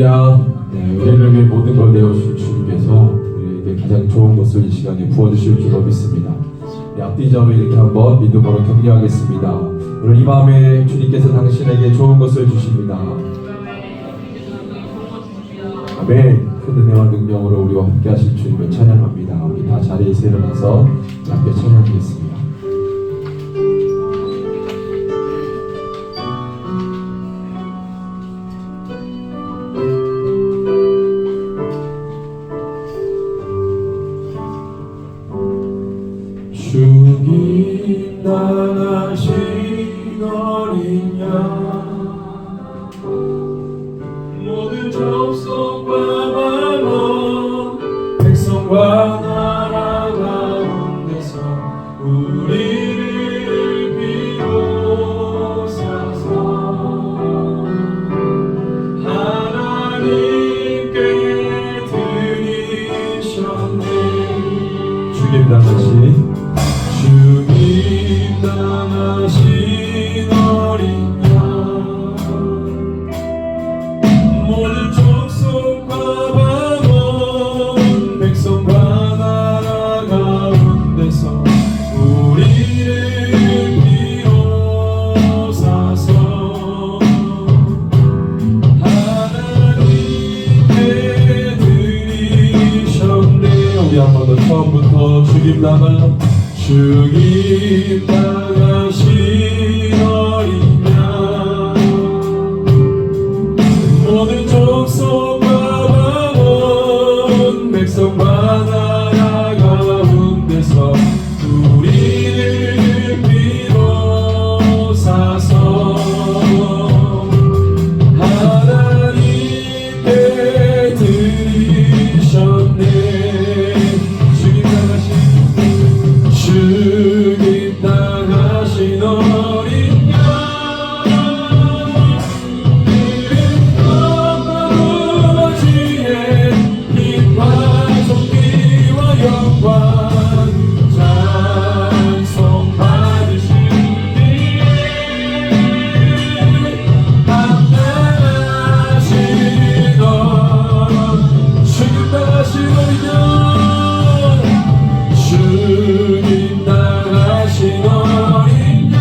할렐루야. 네, 우리를 위해 모든 걸 내어주신 주님께서 우리에게 가장 좋은 것을 이 시간에 부어주실 줄로 믿습니다. 앞뒤자로 이렇게 한번 믿음으로 격려하겠습니다. 오늘 이 밤에 주님께서 당신에게 좋은 것을 주십니다. 아멘. 큰 은혜와 능력으로 우리와 함께 하실 주님을 찬양합니다. 우리 다 자리에서 일어나서 함께 찬양하겠습니다. 주님 나가신 어린 양 모든 족속과 만원 백성과 나라 가운데서 우리를 비로소서 하나님께 드리셨네. 주님 나가신 주님 나가신 어린 양 모든 족속과 방언 백성과 나라 가운데서 우리를 비로소서 하나님께 드리셨네. 우리 한 번 더 처음부터 주님 나가신 어린 양 모든 족속과 방언 백성과 나라 가운데서 우리를 비로소서 하나님께 드리셨네. 주님 나가신 어린 양 아버지의 힘과 존귀와 영광 찬송 받으시니 앞나가신 주님 나가신 어린 양 주님 나가신 어린 양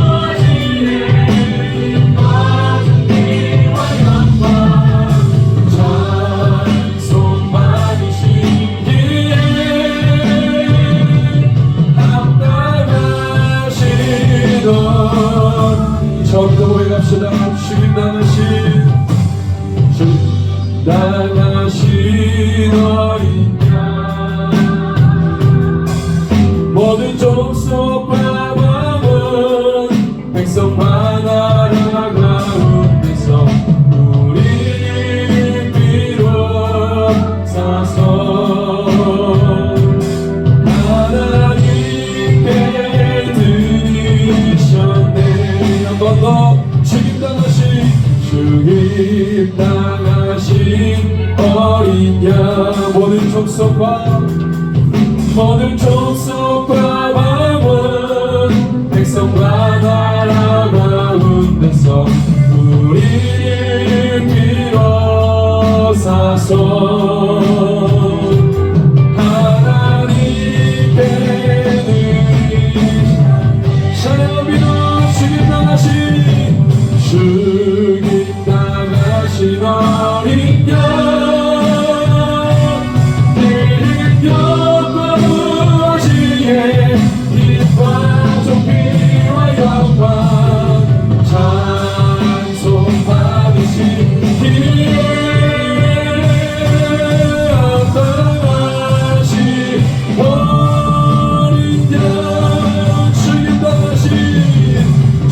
아버지의 힘과 존귀와 영광 찬송 받으시기에 앞나가시던 처음부터 고백합시다. 주님 나가신 어린 양 모든 족속과 방언 백성과 나라 가운데서 우리를 비로소서 하나님께 드리셨네. 한 번 더 주님 나가신 어린 양 모든 족속과 방언 백성과 나라 가운데서 우리를 비로소서 하나님께 찬양합니다. 주님 나가신 어린 양 아버지의 힘과 존귀와 영광 찬송 받으시기에 앞나가신 어린 양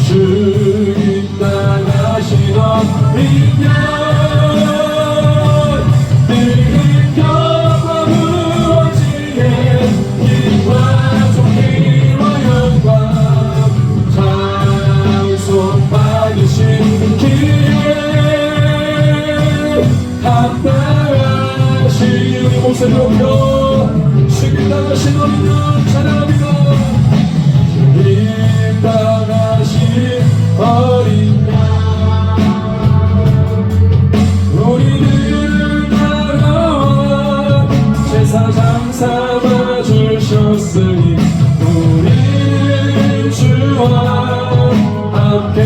주님 나가신 어린 양 목소리 높여 주님 나가신 어린 양 찬양합니다. 주님 나가신 어린 양 우리들을 따라와 제사장 삼아 주셨으니 우리는 주와 함께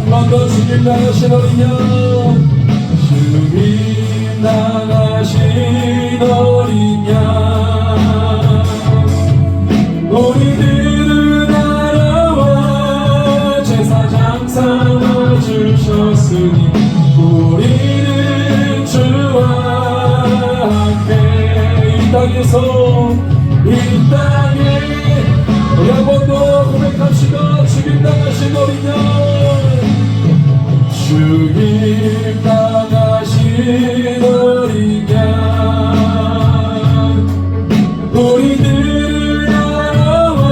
먼저 주님 나가신 어린 양 주님 나가신 어린 양 우리들을 따라와 제사장 삼아 주셨으니 우리는 주와 함께 이 땅에 우리 한 번 더 고백합시다. 주님 나가신 어린 양 주님 나가신 어린 양 우리들을 따라와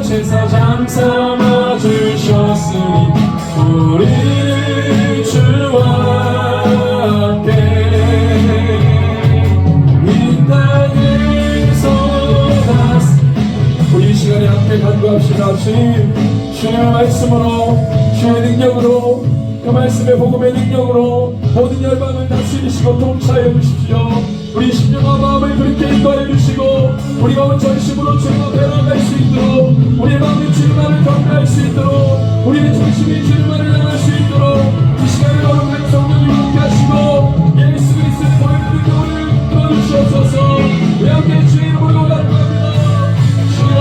제사장 삼아 주셨으니 우리는 주와 함께 이 땅에서 우리 이 시간에 함께 간구합시다. 주님의 말씀으로 주의 능력으로 그 말씀의 복음의 능력으로 모든 열방을 다스리시고 통치하여 주십시오. 우리 심령과 마음을 그렇게 인도하여 주시고 우리 마음을 전심으로 주님 앞에 나아갈 수 있도록 우리의 마음이 주님만을 경배할 수 있도록 우리의 중심이 주님만을 향할 수 있도록 이 시간에 거룩한 성령을 함께 하시고 예수 그리스도의 보혈의 능력을 끌어주시옵소서. 우리 함께 주의 이름으로 간구합니다. 주여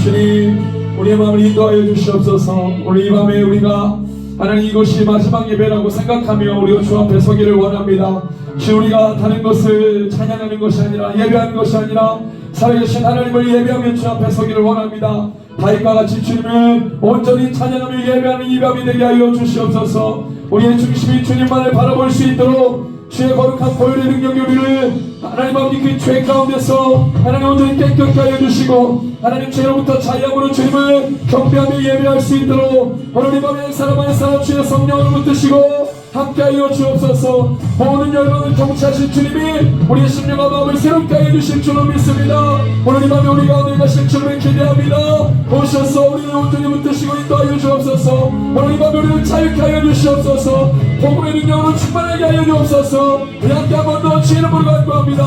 주님 우리의 마음을 인도하여 주시옵소서. 오늘 이 밤에 우리가 하나님 이것이 마지막 예배라고 생각하며 우리가 주 앞에 서기를 원합니다. 주 우리가 다른 것을 찬양하는 것이 아니라 예배하는 것이 아니라 살아계신 하나님을 예배하며 주 앞에 서기를 원합니다. 다윗과 같이 주님을 온전히 찬양하며 예배하는 이 밤이 되게 하여 주시옵소서. 우리의 중심이 주님만을 바라볼 수 있도록 주의 거룩한 보혈의 능력이 우리를 하나님 아버지 그 죄 가운데서 하나님 온전히 깨끗하게 하여 주시고 하나님 죄로부터 자유함으로 주님을 경배하며 예배할 수 있도록 오늘 이 밤에 한 사람 한 사람 주의 성령을 붙드시고 함께하여 주옵소서. 모든 열방을 통치하신 주님이 우리의 심령과 마음을 새롭게 하여 주실 줄로 믿습니다. 오늘 이 밤에 우리 가운데 가신 주님을 기대합니다. 오셔서 우리를 온전히 붙드시고 인도하여 주옵소서. 오늘 이 밤에 우리를 자유케 하여 주시옵소서. 복음의 능력으로 충만하게 하여 주옵소서. 우리 함께 한 번 더 주의 이름으로 간구합니다.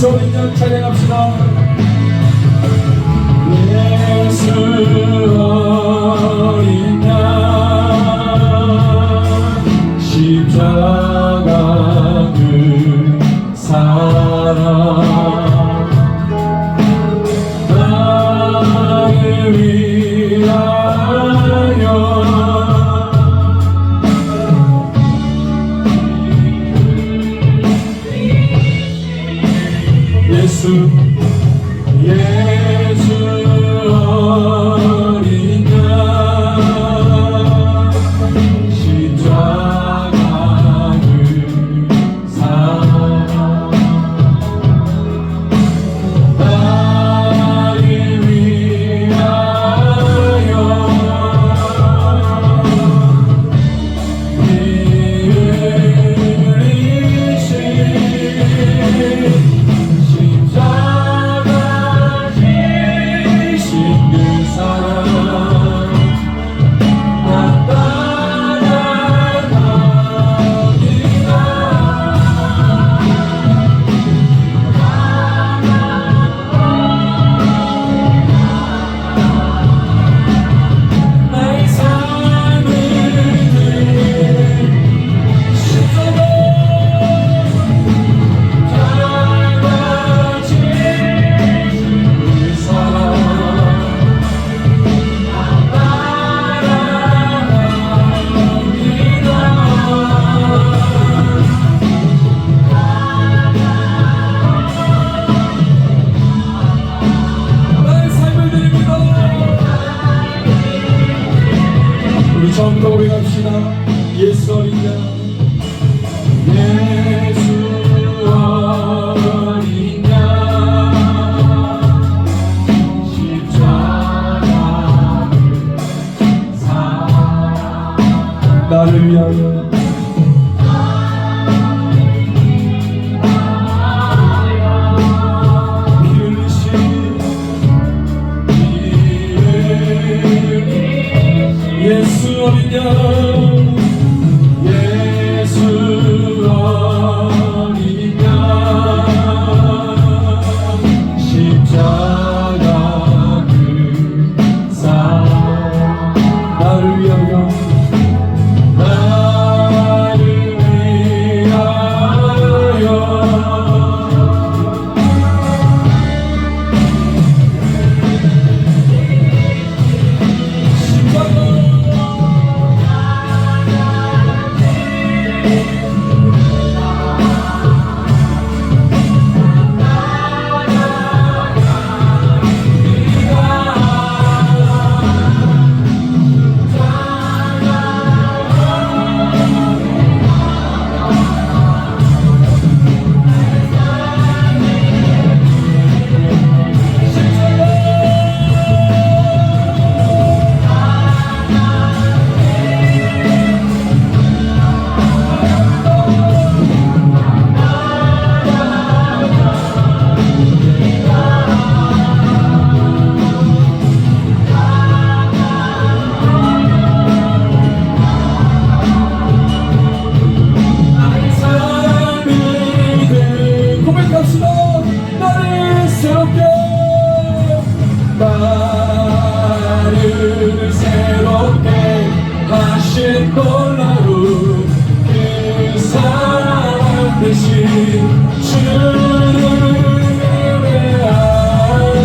어린 양 찬양합시다. 예수 어린 양 십자가 그 사랑 나를 위하여 처음부터 고백합시다. 예수 어린 양, 예수 어린 양, 십자가를 사랑 나를 위하여 예수 어린 양, 예수 어린 양, 십자가 그 사랑 나를 위하여 나를 위하여 나를 새롭게 하신 놀라운 그 사랑 대신 주를 예배하네.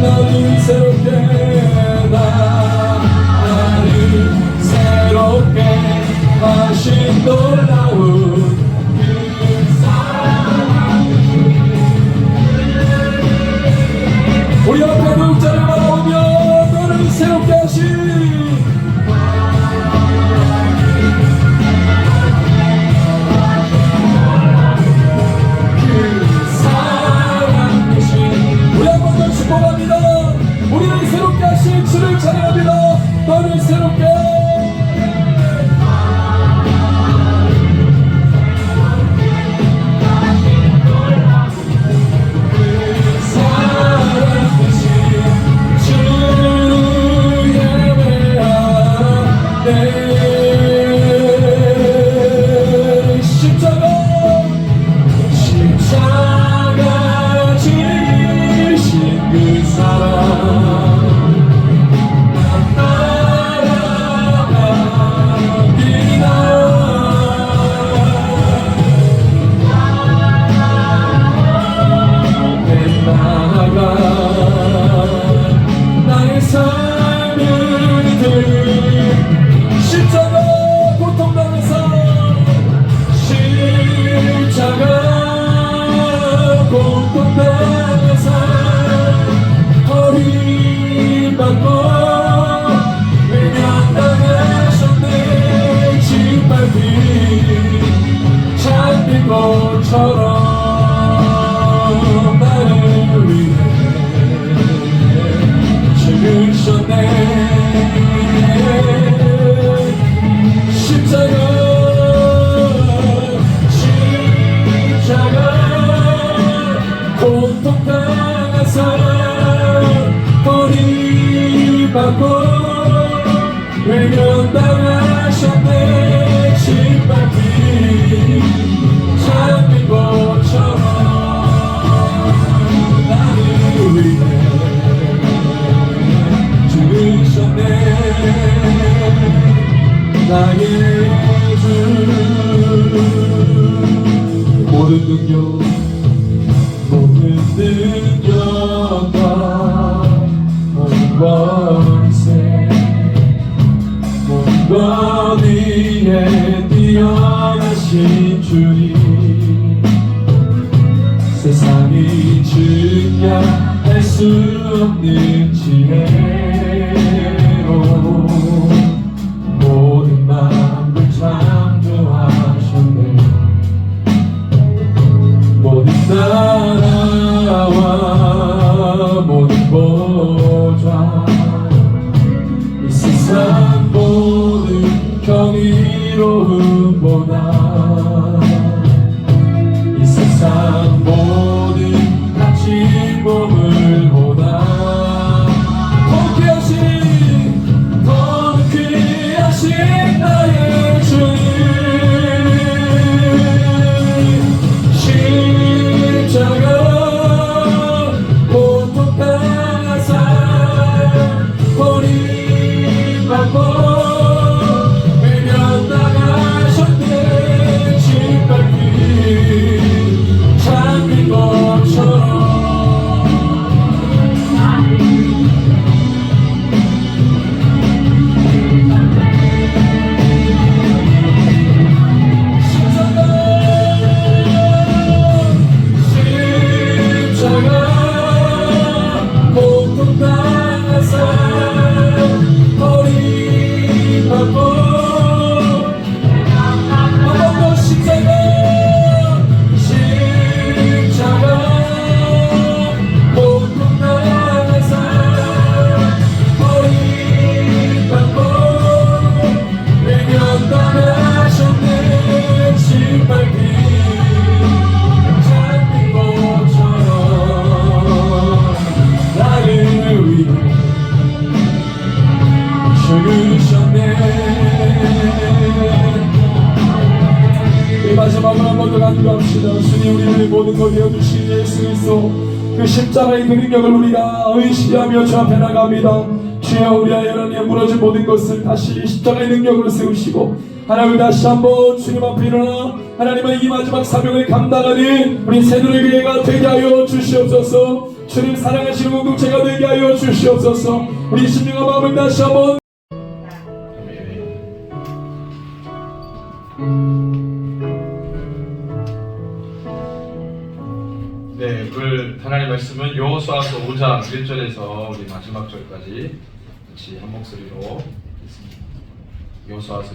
나를 새롭게 나를 새롭게 하신 놀라운 그 사랑 우리 앞에 극자를 바라보며 너를 새롭게 하신 그 사랑 대신 우리 한 번 더 축복합니다. 우리를 새롭게 하신 주를 찬양합니다. 너를 새롭게 십자가 지신 그 사랑 따라갑니다. 나아가 나의 삶을 십자가 고통당해서 십자가 고통당해서 버림받고 외면당하셨네. 짓밟힌 잡힌 것처럼 나를 위해 죽으셨네. 십자가 고통당해서 버림받고 외면당하셨네. 짓밟힌 잡힌 것처럼 나를 위해 죽으셨네. 나의 주 모든 능력 모든 능력과 모든 권세 모든 위에 뛰어나신 주님 세상이 증량할 수 없는 지혜로 위해 모든 것 되어주신 예수 그리스도 그 십자가의 그 능력을 우리가 의식하며 주 앞에 나갑니다. 주여 우리 하나님 무너진 모든 것을 다시 십자가의 능력으로 세우시고 하나님 다시 한번 주님 앞에 일어나 하나님의 이 마지막 사명을 감당하는 우리 새누리 교회가 되게 하여 주시옵소서. 주님 사랑하시는 공동체가 되게 하여 주시옵소서. 우리 심령과 마음을 다시 한번 네, 오늘 하나님 말씀은 여호수아서 5장 1절에서 우리 마지막 절까지 같이 한 목소리로 읽겠습니다. 여호수아서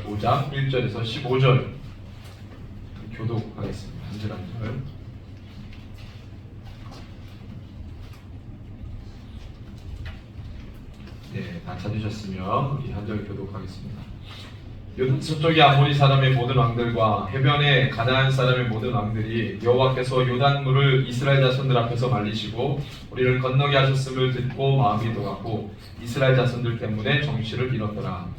5장 1절에서 15절 교독하겠습니다. 한 절 한 절. 네, 다 찾으셨으면 우리 한 절 교독하겠습니다. 요단 서쪽의 아모리 사람의 모든 왕들과 해변의 가나안 사람의 모든 왕들이 여호와께서 요단물을 이스라엘 자손들 앞에서 말리시고 우리를 건너게 하셨음을 듣고 마음이 동하고 이스라엘 자손들 때문에 정신을 잃었더라.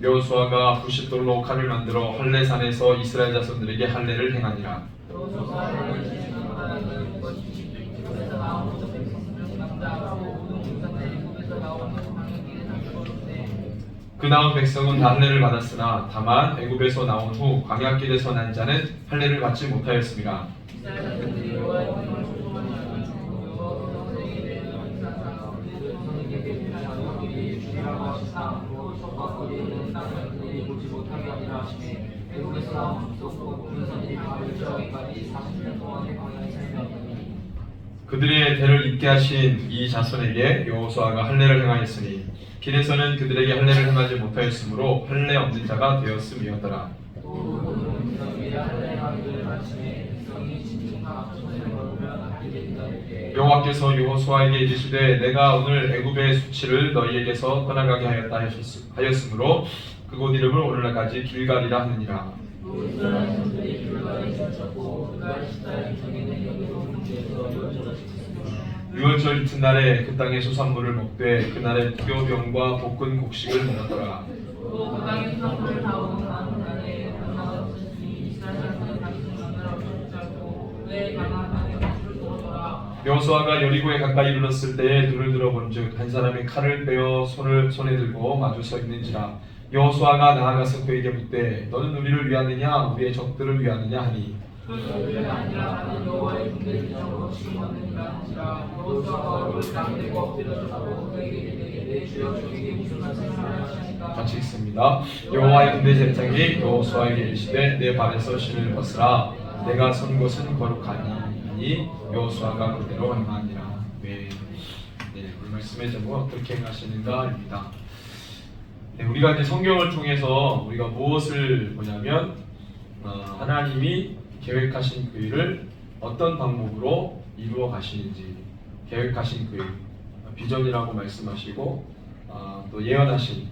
여호수아가 부싯돌로 칼을 만들어 할례산에서 이스라엘 자손들에게 할례를 행하니라. 그 다음 백성은 다 할례를 받았으나 다만 애굽에서 나온 후 광야길에서 난 자는 할례를 받지 못하였습니다. 그들의 대를 잇게 하신 이 자손에게 여호수아가 할례를 행하였으니 길에서는 그들에게 할례를 행하지 못하였으므로 할례 없는 자가 되었음이었더라. 여호와께서 여호수아에게 이르시되 내가 오늘 애굽의 수치를 너희에게서 떠나가게 하였다 하였으므로 그곳 이름을 오늘날까지 길갈이라 하느니라. 유월절 이튿날에 그 땅의 소산물을 먹되 그날에 무교병과 볶은 곡식을 먹었더라. 여호수아가 여리고에 가까이 이르렀을 때에 눈을 들어본즉 한 사람이 칼을 빼어 손에 들고 마주 서 있는지라. 여호수아가 나아가서 그에게 묻되 너는 우리를 위하느냐 우리의 적들을 위하느냐 하니 같이 읽습니다. 여호와의 군대 제장이 여호수아에게 이르시되 내 발에서 신을 벗으라 내가 선 곳은 거룩하니 여호수아가 그대로 행하니라. 네, 오늘 말씀의 제목은 어떻게 행하시는가입니다. 네, 우리가 이제 성경을 통해서 우리가 무엇을 보냐면 하나님이 계획하신 그 일을 어떤 방법으로 이루어 가시는지 계획하신 그 일, 비전이라고 말씀하시고 또 예언하신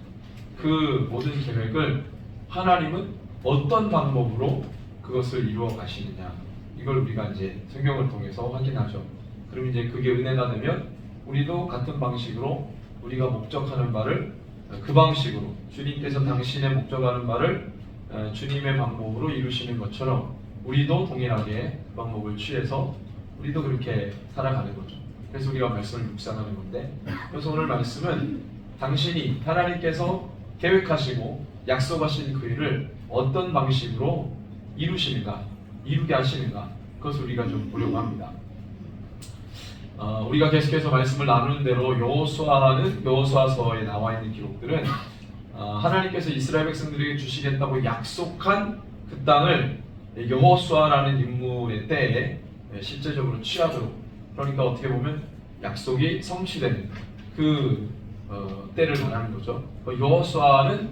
그 모든 계획을 하나님은 어떤 방법으로 그것을 이루어 가시느냐 이걸 우리가 이제 성경을 통해서 확인하죠. 그럼 이제 그게 은혜가 되면 우리도 같은 방식으로 우리가 목적하는 바를 그 방식으로 주님께서 당신의 목적하는 바를 주님의 방법으로 이루시는 것처럼 우리도 동일하게 그 방법을 취해서 우리도 그렇게 살아가는 거죠. 그래서 우리가 말씀을 묵상하는 건데 그래서 오늘 말씀은 당신이 하나님께서 계획하시고 약속하신 그 일을 어떤 방식으로 이루게 하시는가 그것을 우리가 좀 보려고 합니다. 우리가 계속해서 말씀을 나누는 대로 여호수아서에 나와 있는 기록들은 하나님께서 이스라엘 백성들에게 주시겠다고 약속한 그 땅을 여호수아라는 인물의 때에 실제적으로 취하도록 그러니까 어떻게 보면 약속이 성취되는 그 때를 말하는 거죠. 여호수아는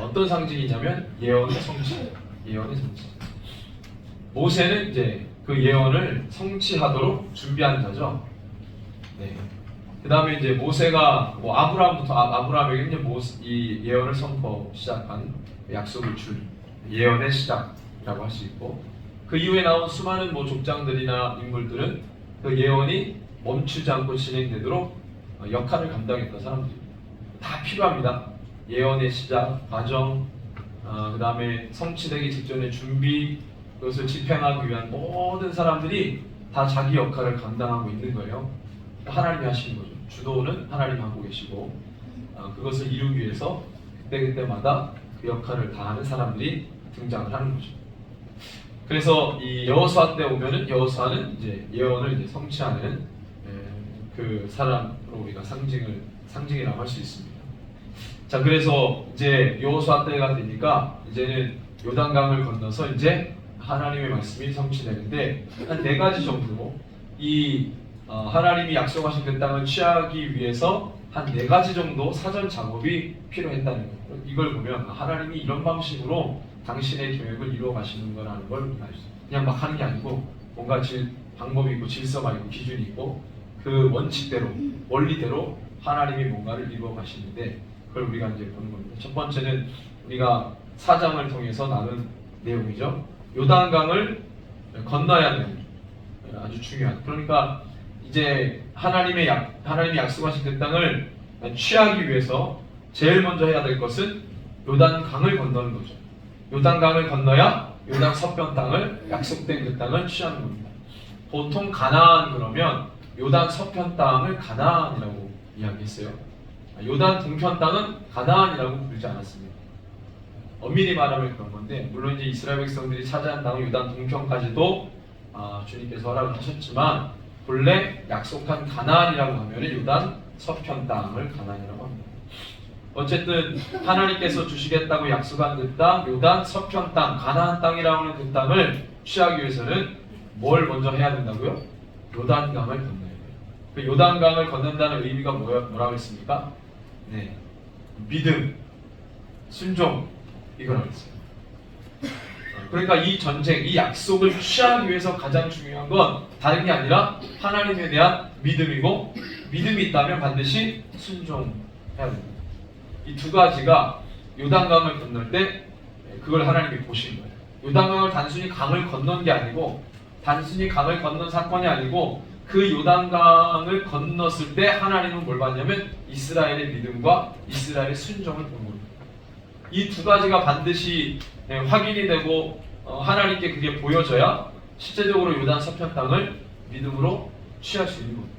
어떤 상징이냐면 예언의 성취. 모세는 이제 그 예언을 성취하도록 준비한 자죠. 네. 그 다음에 이제 모세가 아브라함에게 이 예언을 선포 시작한 약속을 줄 예언의 시작이라고 할 수 있고 그 이후에 나온 수많은 족장들이나 인물들은 그 예언이 멈추지 않고 진행되도록 역할을 감당했던 사람들입니다. 다 필요합니다. 예언의 시작, 과정, 그 다음에 성취되기 직전의 준비, 그것을 집행하기 위한 모든 사람들이 다 자기 역할을 감당하고 있는 거예요. 하나님이 하시는 거죠. 주도는 하나님이 하고 계시고, 그것을 이루기 위해서 그때그때마다 그 역할을 다하는 사람들이 등장을 하는 거죠. 그래서 이 여호수아 때 오면은 여호수아는 이제 예언을 이제 성취하는 그 사람으로 우리가 상징이라고 할 수 있습니다. 자, 그래서 이제 여호수아 때가 되니까 이제는 요단강을 건너서 이제 하나님의 말씀이 성취되는데 한 4가지 정도 이 하나님이 약속하신 그 땅을 취하기 위해서 한 4가지 정도 사전 작업이 필요했다는 거예요. 이걸 보면 하나님이 이런 방식으로 당신의 계획을 이루어 가시는 거라는 걸 우리가 알수 있어요. 그냥 막 하는 게 아니고 뭔가 방법이 있고 질서가 있고 기준이 있고 그 원칙대로 원리대로 하나님이 뭔가를 이루어 가시는데 그걸 우리가 이제 보는 겁니다. 첫 번째는 우리가 4장을 통해서 나눈 내용이죠. 요단강을 건너야 되는 아주 중요한. 그러니까 이제 하나님이 약속하신 그 땅을 취하기 위해서 제일 먼저 해야 될 것은 요단강을 건너는 거죠. 요단강을 건너야 요단 서편 땅을 약속된 그 땅을 취하는 겁니다. 보통 가나안 그러면 요단 서편 땅을 가나안이라고 이야기했어요. 요단 동편 땅은 가나안이라고 부르지 않았습니다. 엄밀히 말하면 그런 건데 물론 이제 이스라엘 백성들이 차지한 땅은 요단 동편까지도 주님께서 허락을 하셨지만 본래 약속한 가나안이라고 하면 요단 서편 땅을 가나안이라고 합니다. 어쨌든 하나님께서 주시겠다고 약속한 그 땅, 요단 서편 땅, 가나안 땅이라고 하는 그 땅을 취하기 위해서는 뭘 먼저 해야 된다고요? 요단강을 건너야 돼요. 그 요단강을 건넌다는 의미가 뭐라고 했습니까? 네, 믿음, 순종 이거라고 했어요. 그러니까 이 전쟁, 이 약속을 취하기 위해서 가장 중요한 건 다른 게 아니라 하나님에 대한 믿음이고 믿음이 있다면 반드시 순종해야 됩니다. 이 2가지가 요단강을 건널 때 그걸 하나님이 보신 거예요. 요단강을 단순히 강을 건넌 게 아니고 단순히 강을 건넌 사건이 아니고 그 요단강을 건넜을 때 하나님은 뭘 봤냐면 이스라엘의 믿음과 이스라엘의 순종을 본 겁니다. 이 2가지가 반드시 확인이 되고 하나님께 그게 보여져야 실제적으로 요단 서편 땅을 믿음으로 취할 수 있는 겁니다.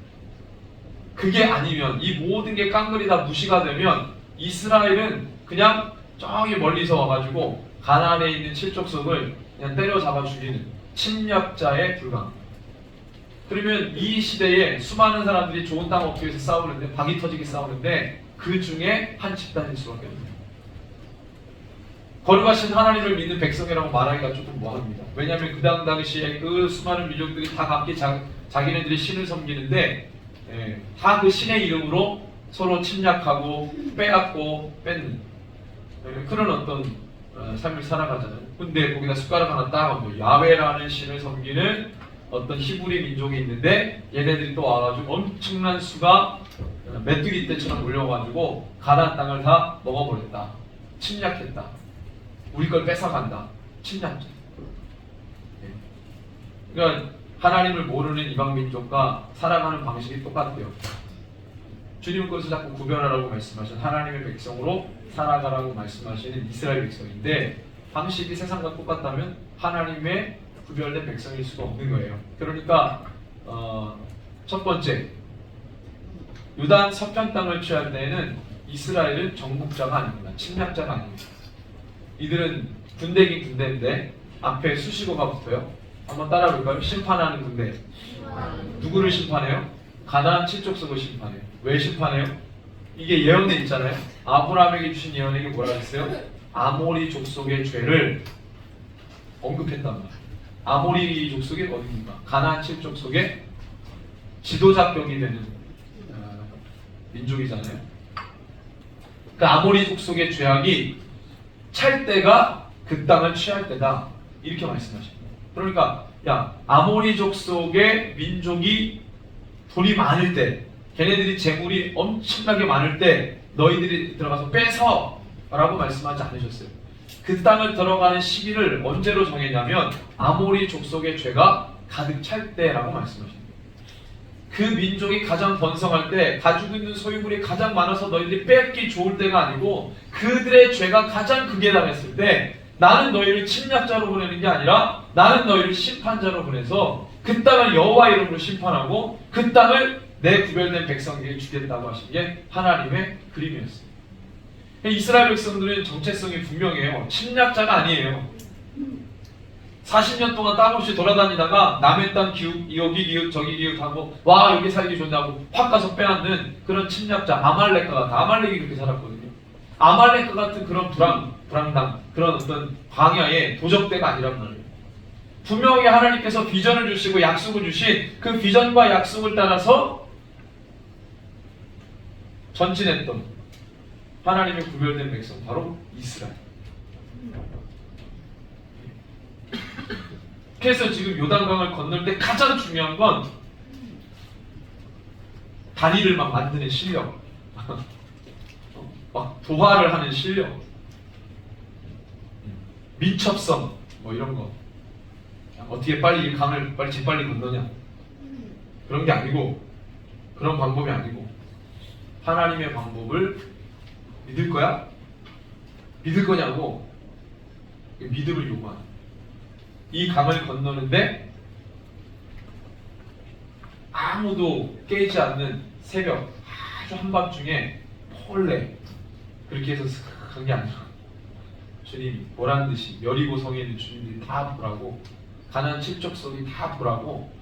그게 아니면 이 모든 게 깡그리 다 무시가 되면 이스라엘은 그냥 저기 멀리서 와가지고 가나안에 있는 칠족속을 그냥 때려잡아 죽이는 침략자에 불과합니다. 그러면 이 시대에 수많은 사람들이 좋은 땅 얻기 위해서 싸우는데 박이 터지게 싸우는데 그 중에 한 집단일 수밖에 없습니다. 거룩하신 하나님을 믿는 백성이라고 말하기가 조금 뭐합니다. 왜냐하면 그 당시에 그 수많은 민족들이 다 각기 자기네들이 신을 섬기는데 다 그 신의 이름으로 서로 침략하고 빼앗고 뺏는 그런 어떤 삶을 살아가잖아요. 근데 거기다 숟가락 하나 딱 얹어 야훼라는 신을 섬기는 어떤 히브리 민족이 있는데 얘네들이 또 와가지고 엄청난 수가 메뚜기 떼처럼 몰려가지고 가나안 땅을 다 먹어버렸다. 침략했다. 우리 걸 뺏어간다. 침략자. 그러니까 하나님을 모르는 이방 민족과 살아가는 방식이 똑같아요. 주님은 그것을 자꾸 구별하라고 말씀하신 하나님의 백성으로 살아가라고 말씀하시는 이스라엘 백성인데 방식이 세상과 똑같다면 하나님의 구별된 백성일 수가 없는 거예요. 그러니까 첫 번째 요단 서편 땅을 취할 때에는 이스라엘은 정복자가 아닙니다. 침략자가 아닙니다. 이들은 군대긴 군대인데 앞에 수식어가 붙어요. 한번 따라 볼까요? 심판하는 군대. 누구를 심판해요? 가나안 칠족속을 심판해요. 왜 심판해요? 이게 예언돼 있잖아요. 아브라함에게 주신 예언에게 뭐라 했어요? 아모리 족속의 죄를 언급했단 말이에요. 아모리 족속이 어디입니까? 가나안 칠족속의 지도자격이 되는 민족이잖아요. 그 아모리 족속의 죄악이 찰 때가 그 땅을 취할 때다. 이렇게 말씀하십니다. 그러니까 아모리 족속의 민족이 돈이 많을 때 걔네들이 재물이 엄청나게 많을 때 너희들이 들어가서 뺏어 라고 말씀하지 않으셨어요. 그 땅을 들어가는 시기를 언제로 정했냐면 아모리 족속의 죄가 가득 찰 때라고 말씀하십니다. 그 민족이 가장 번성할 때 가지고 있는 소유물이 가장 많아서 너희들이 뺏기 좋을 때가 아니고 그들의 죄가 가장 극에 달했을 때 나는 너희를 침략자로 보내는 게 아니라 나는 너희를 심판자로 보내서 그 땅을 여호와 이름으로 심판하고 그 땅을 내 구별된 백성에게 주겠다고 하신 게 하나님의 그림이었어요. 이스라엘 백성들은 정체성이 분명해요. 침략자가 아니에요. 40년 동안 땅 없이 돌아다니다가 남의 땅 기웃, 여기 기웃, 저기 기웃하고 와 여기 살기 좋냐고 확 가서 빼앗는 그런 침략자 아말렉과 같아. 아말렉이 그렇게 살았거든요. 아말렉과 같은 그런 불황당 그런 어떤 광야의 도적대가 아니란 말이에요. 분명히 하나님께서 비전을 주시고 약속을 주신 그 비전과 약속을 따라서 전진했던 하나님의 구별된 백성 바로 이스라엘. 그래서 지금 요단강을 건널 때 가장 중요한 건 다리를 막 만드는 실력, 막 도화를 하는 실력, 민첩성 뭐 이런 거. 어떻게 빨리 이 강을 재빨리 건너냐 그런 게 아니고 그런 방법이 아니고 하나님의 방법을 믿을 거야? 믿을 거냐고 믿음을 요구하는 이 강을 건너는데 아무도 깨지 않는 새벽 아주 한밤중에 몰래 그렇게 해서 간 게 아니라 주님이 보란듯이 여리고 성에 있는 주님들이 다 보라고 가나안 칠족속이 다 보라고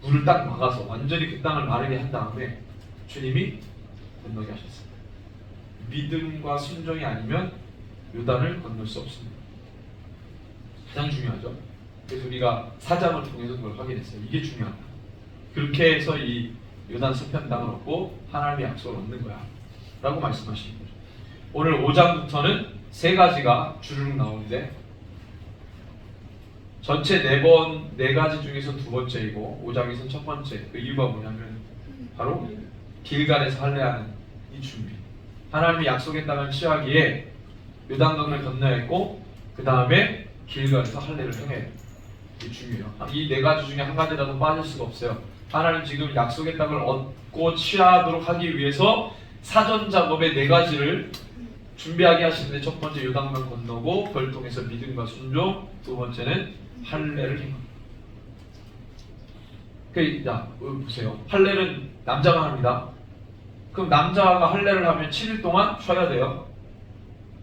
물을 딱 막아서 완전히 그 땅을 마르게 한 다음에 주님이 건너게 하셨습니다. 믿음과 순종이 아니면 요단을 건널 수 없습니다. 가장 중요하죠. 그래서 우리가 사장을 통해서 그걸 확인했어요. 이게 중요하다. 그렇게 해서 이 요단 서편 땅을 얻고 하나님의 약속을 얻는 거야 라고 말씀하시는 거죠. 오늘 5장부터는 세 가지가 주르륵 나오는데 전체 네 가지 중에서 두 번째이고 5장에서 첫 번째. 그 이유가 뭐냐면 바로 길갈에서 할례하는 이 준비. 하나님이 약속의 땅을 취하기에 요단강을 건너야 했고 그 다음에 길갈에서 할례를 행해야 해요. 이게 중요해요. 이 네 가지 중에 한 가지라도 빠질 수가 없어요. 하나님 지금 약속의 땅을 얻고 취하도록 하기 위해서 사전 작업의 네 가지를 준비하게 하시는데 첫 번째 요단강 건너고 그걸 통해서 믿음과 순종, 두 번째는 할례를 행합니다. 자, 보세요. 할례는 남자가 합니다. 그럼 남자가 할례를 하면 7일 동안 쉬어야 돼요.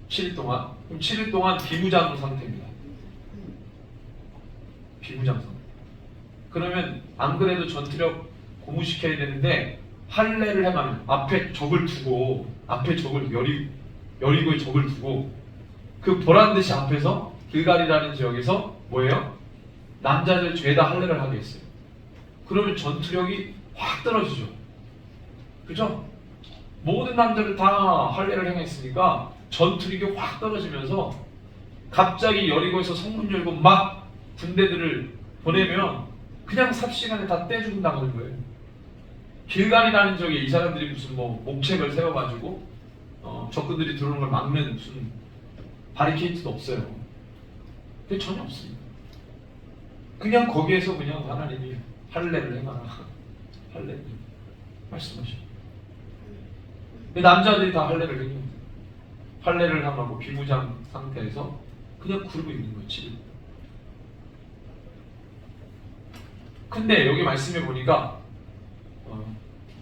7일 동안. 그럼 7일 동안 비무장 상태입니다. 비무장 상태. 그러면 안 그래도 전투력 고무시켜야 되는데 할례를 행하면 앞에 적을 두고 앞에 적을 여리고의 적을 두고 그 보란듯이 앞에서 길갈이라는 지역에서 뭐예요? 남자들 죄다 할례를 하게 했어요. 그러면 전투력이 확 떨어지죠. 그죠? 모든 남자들 다 할례를 행했으니까 전투력이 확 떨어지면서 갑자기 여리고에서 성문 열고 막 군대들을 보내면 그냥 삽시간에 다 떼죽는다는 거예요. 길갈이라는 지역에 이 사람들이 무슨 뭐 목책을 세워가지고 적군들이 들어오는 걸 막는 무슨 바리케이트도 없어요. 그게 전혀 없습니다. 그냥 거기에서 그냥 하나님이 할례를 행하라. 할례를 말씀하시고 남자들이 다 할례를 행해요. 할례를 하고 비무장 상태에서 그냥 구르고 있는 거예요. 지금. 근데 여기 말씀해 보니까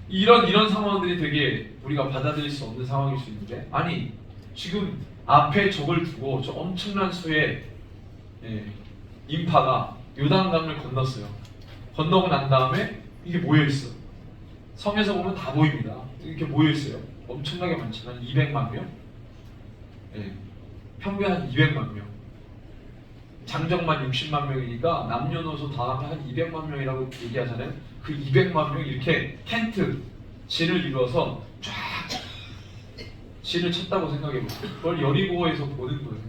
이런 상황들이 되게 우리가 받아들일 수 없는 상황일 수 있는데 아니 지금 앞에 적을 두고 저 엄청난 수의 인파가 요단강을 건넜어요. 건너고 난 다음에 이게 모여 있어. 성에서 보면 다 보입니다. 이렇게 모여 있어요. 엄청나게 많죠. 한 200만 명. 평균 한 200만 명. 장정만 60만 명이니까 남녀노소 다 하면 한 200만 명이라고 얘기하잖아요. 그 200만 명이 이렇게 텐트, 진을 이루어서 쫙 진을 쳤다고 생각해보세요. 그걸 여리고에서 보는 거예요.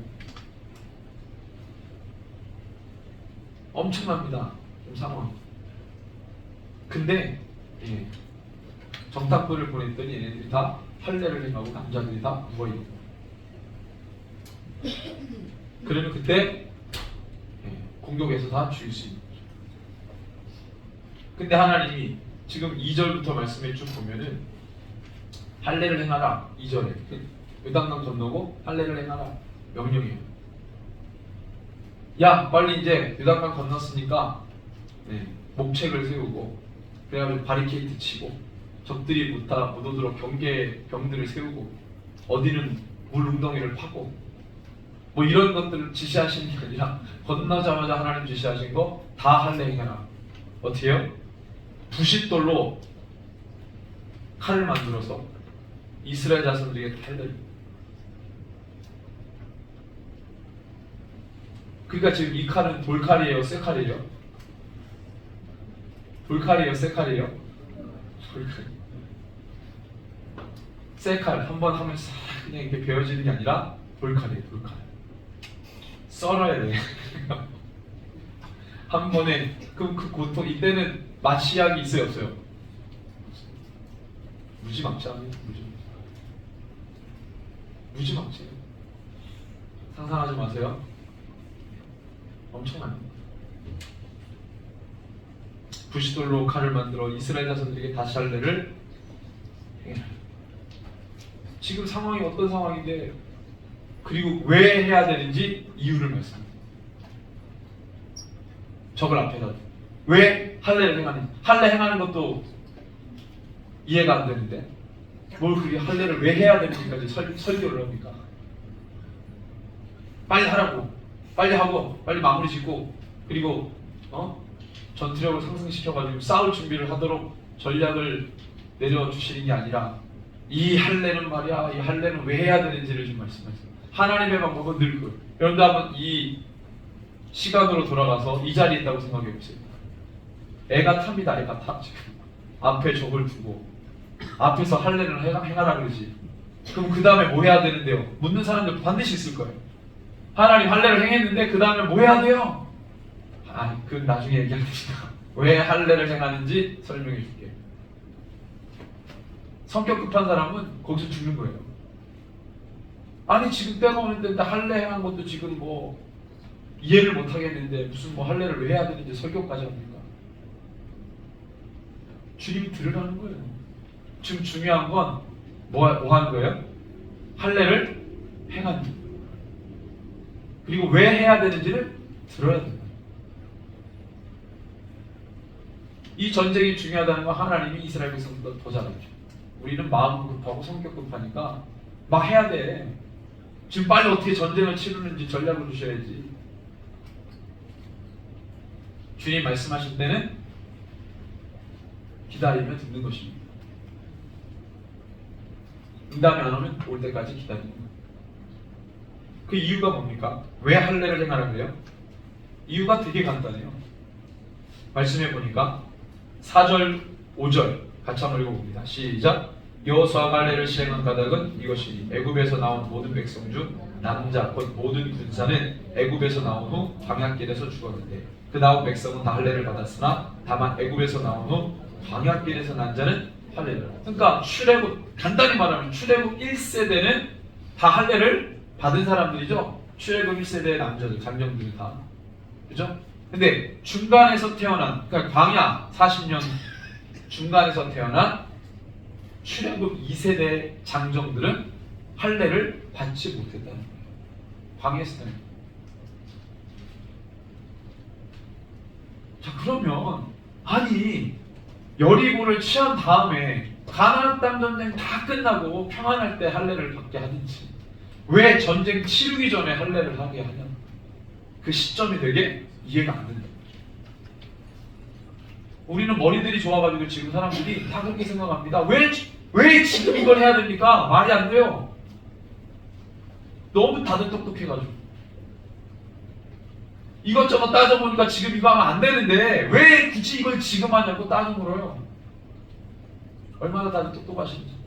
엄청납니다. 좀 상황. 근데 정탐꾼을 보냈더니 얘네들이 다 할례를 행하고 남자들이 다 누워있는 거예요. 그러면 그때 공격에서 다 죽일 수 있는 거죠. 근데 하나님이 지금 2절부터 말씀에 쭉 보면은 할례를 행하라 2절에 요단강 건너고 할례를 행하라 명령이에요. 야 빨리 이제 요단강 건넜으니까 목책을 세우고 그래가지고 바리케이트 치고 적들이 못 오도록 경계병들을 세우고 어디는 물 웅덩이를 파고 뭐 이런 것들을 지시하시는 게 아니라 건너자마자 하나님 지시하신 거 다 할례 행해라. 어떻게 해요? 부싯돌로 칼을 만들어서 이스라엘 자손들에게 할례. 그러니까 지금 이 칼은 돌칼이에요, 쇠칼이에요? 돌칼이에요, 쇠칼이에요? 돌칼. 쇠칼 한번 하면 싹 그냥 이렇게 베어지는 게 아니라 돌칼이에요, 돌칼. 썰어야 돼. 한 번에 그럼 그 고통 이때는 마취약이 있어요, 없어요? 무지막지합니다. 무지막지해요. 상상하지 마세요. 엄청납니다. 부싯돌로 칼을 만들어 이스라엘 자손들에게 다시 할례를 행해라. 지금 상황이 어떤 상황인데 그리고 왜 해야 되는지 이유를 말씀합니다. 적을 앞에다 왜 할례를 행하는지. 할례 행하는 것도 이해가 안 되는데 뭘 그게 할례를 왜 해야 되는지까지 설교를 합니까? 빨리 하라고, 빨리 하고, 빨리 마무리 짓고, 그리고 전투력을 상승시켜가지고 싸울 준비를 하도록 전략을 내려주시는 게 아니라 이 할례는 말이야, 이 할례는 왜 해야 되는지를 좀 말씀하세요. 하나님의 방법은 늘 그. 여러분들 한번 이 시간으로 돌아가서 이 자리에 있다고 생각해 보세요. 애가 탑니다. 애가 탑. 지금 앞에 적을 두고 앞에서 할례를 행하라 그러지. 그럼 그 다음에 뭐 해야 되는데요? 묻는 사람들 반드시 있을 거예요. 하나님 할례를 행했는데 그 다음에 뭐 해야 돼요? 그건 나중에 얘기하겠습니다. 왜 할례를 행하는지 설명해 줄게요. 성격 급한 사람은 거기서 죽는 거예요. 아니 지금 때가 오는데 할례 행한 것도 지금 뭐 이해를 못 하겠는데 무슨 뭐 할례를 왜 해야 되는지 설교까지 합니까? 주님이 들으라는 거예요. 지금 중요한 건 뭐 하는 거예요? 할례를 행하는 거예요. 그리고 왜 해야 되는지를 들어야 됩니다. 이 전쟁이 중요하다는 건 하나님이 이스라엘 백성보다 더 잘 알죠. 우리는 마음 급하고 성격 급하니까 막 해야 돼. 지금 빨리 어떻게 전쟁을 치르는지 전략을 주셔야지. 주님 말씀하실 때는 기다리며 듣는 것입니다. 응답이 안 오면 올 때까지 기다리는 거예요. 그 이유가 뭡니까? 왜 할례를 행하라 그래요? 이유가 되게 간단해요. 말씀해 보니까 4절, 5절 같이 한번 읽어봅니다. 시작. 여호수아가 할례를 실행한 까닭은 이것이니 애굽에서 나온 모든 백성 중 남자 곧 모든 군사는 애굽에서 나온 후 광야길에서 죽었는데 그 다음 백성은 다 할례를 받았으나 다만 애굽에서 나온 후 광야길에서 난 자는 할례를. 그러니까 출애굽, 간단히 말하면 출애굽 1세대는 다 할례를 받은 사람들이죠. 출애굽 1세대의 남자들, 장정들이 다. 그죠? 근데 중간에서 태어난, 그러니까 광야 40년 중간에서 태어난 출애굽 2세대 장정들은 할례를 받지 못했다는 거예요. 광야에서 태어난. 자, 그러면 아니 여리고를 취한 다음에 가나안 땅 전쟁 다 끝나고 평안할 때 할례를 받게 하든지 왜 전쟁 치르기 전에 할례를 하게 하냐? 그 시점이 되게 이해가 안 된다. 우리는 머리들이 좋아가지고 지금 사람들이 다 그렇게 생각합니다. 왜 지금 이걸 해야 됩니까? 말이 안 돼요. 너무 다들 똑똑해가지고 이것저것 따져보니까 지금 이거 하면 안 되는데 왜 굳이 이걸 지금 하냐고 따져물어요. 얼마나 다들 똑똑하신지.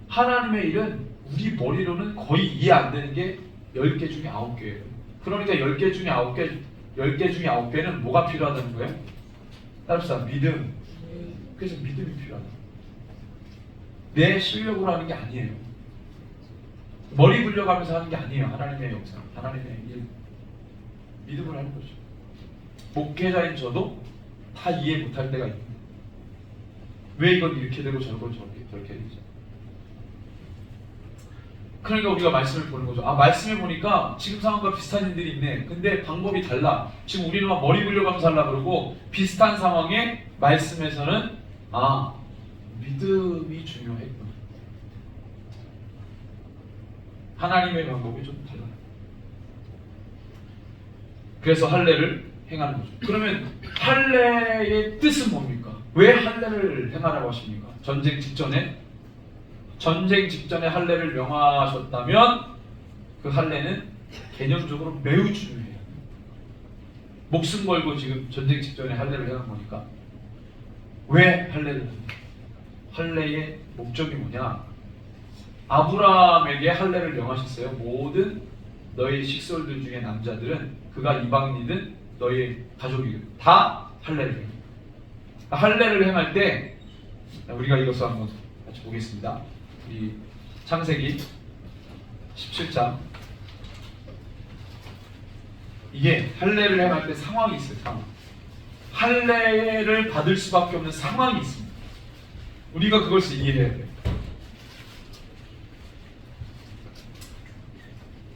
하나님의 일은 우리 머리로는 거의 이해 안 되는 게 10개 중에 9개예요. 그러니까 10개 중에 9개는 뭐가 필요하다는 거예요? 따릅시다. 믿음. 그래서 믿음이 필요하다. 내 실력으로 하는 게 아니에요. 머리 굴려가면서 하는 게 아니에요. 하나님의 역사, 하나님의 일. 믿음을 하는 거죠. 목회자인 저도 다 이해 못할 때가 있습니다. 왜 이건 이렇게 되고 저건 저렇게 되죠? 그러니까 우리가 말씀을 보는 거죠. 아, 말씀을 보니까 지금 상황과 비슷한 일들이 있네. 근데 방법이 달라. 지금 우리는 막 머리 굴려가면서 하려고 그러고, 비슷한 상황에 말씀에서는 아, 믿음이 중요했구나. 하나님의 방법이 좀 달라요. 그래서 할례를 행하는 거죠. 그러면 할례의 뜻은 뭡니까? 왜 할례를 행하라고 하십니까? 전쟁 직전에 할례를 명하셨다면 그 할례는 개념적으로 매우 중요해요. 목숨 걸고 지금 전쟁 직전에 할례를 행한 거니까. 왜 할례를 합니까? 할례의 목적이 뭐냐? 아브라함에게 할례를 명하셨어요. 모든 너희 식솔들 중에 남자들은 그가 이방인이든 너희 가족이든 다 할례를 해요. 할례를 행할 때 우리가 이것을 한번 같이 보겠습니다. 이 창세기 17장, 이게 할례를 행할 때 상황이 있어요. 상황. 할례를 받을 수밖에 없는 상황이 있습니다. 우리가 그것을 이해해야 돼요.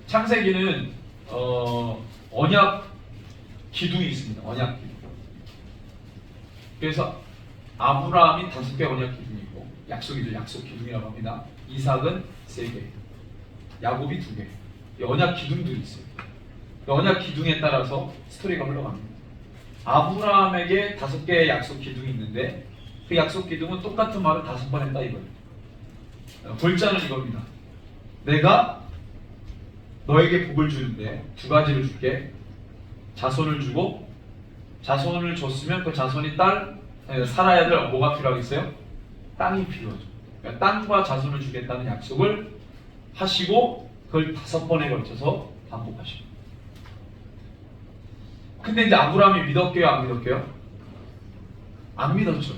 창세기는 언약 기둥이 있습니다. 언약 기둥. 그래서 아브라함이 5개 언약 기둥이고, 약속이죠. 약속 기둥이라고 합니다. 이삭은 3개, 야곱이 2개. 이 언약 기둥들이 있어요. 이 언약 기둥에 따라서 스토리가 흘러갑니다. 아브라함에게 5개의 약속 기둥이 있는데, 그 약속 기둥은 똑같은 말을 5번 했다 이거예요. 골자는 이겁니다. 내가 너에게 복을 주는데 2가지를 줄게. 자손을 주고, 자손을 줬으면 그 자손이 살아야 될 뭐가 필요하겠어요? 땅이 필요하죠. 그러니까 땅과 자손을 주겠다는 약속을 하시고, 그걸 5번에 걸쳐서 반복하시고. 근데 이제 아브라함이 믿었게요, 안 믿었게요? 안 믿었죠.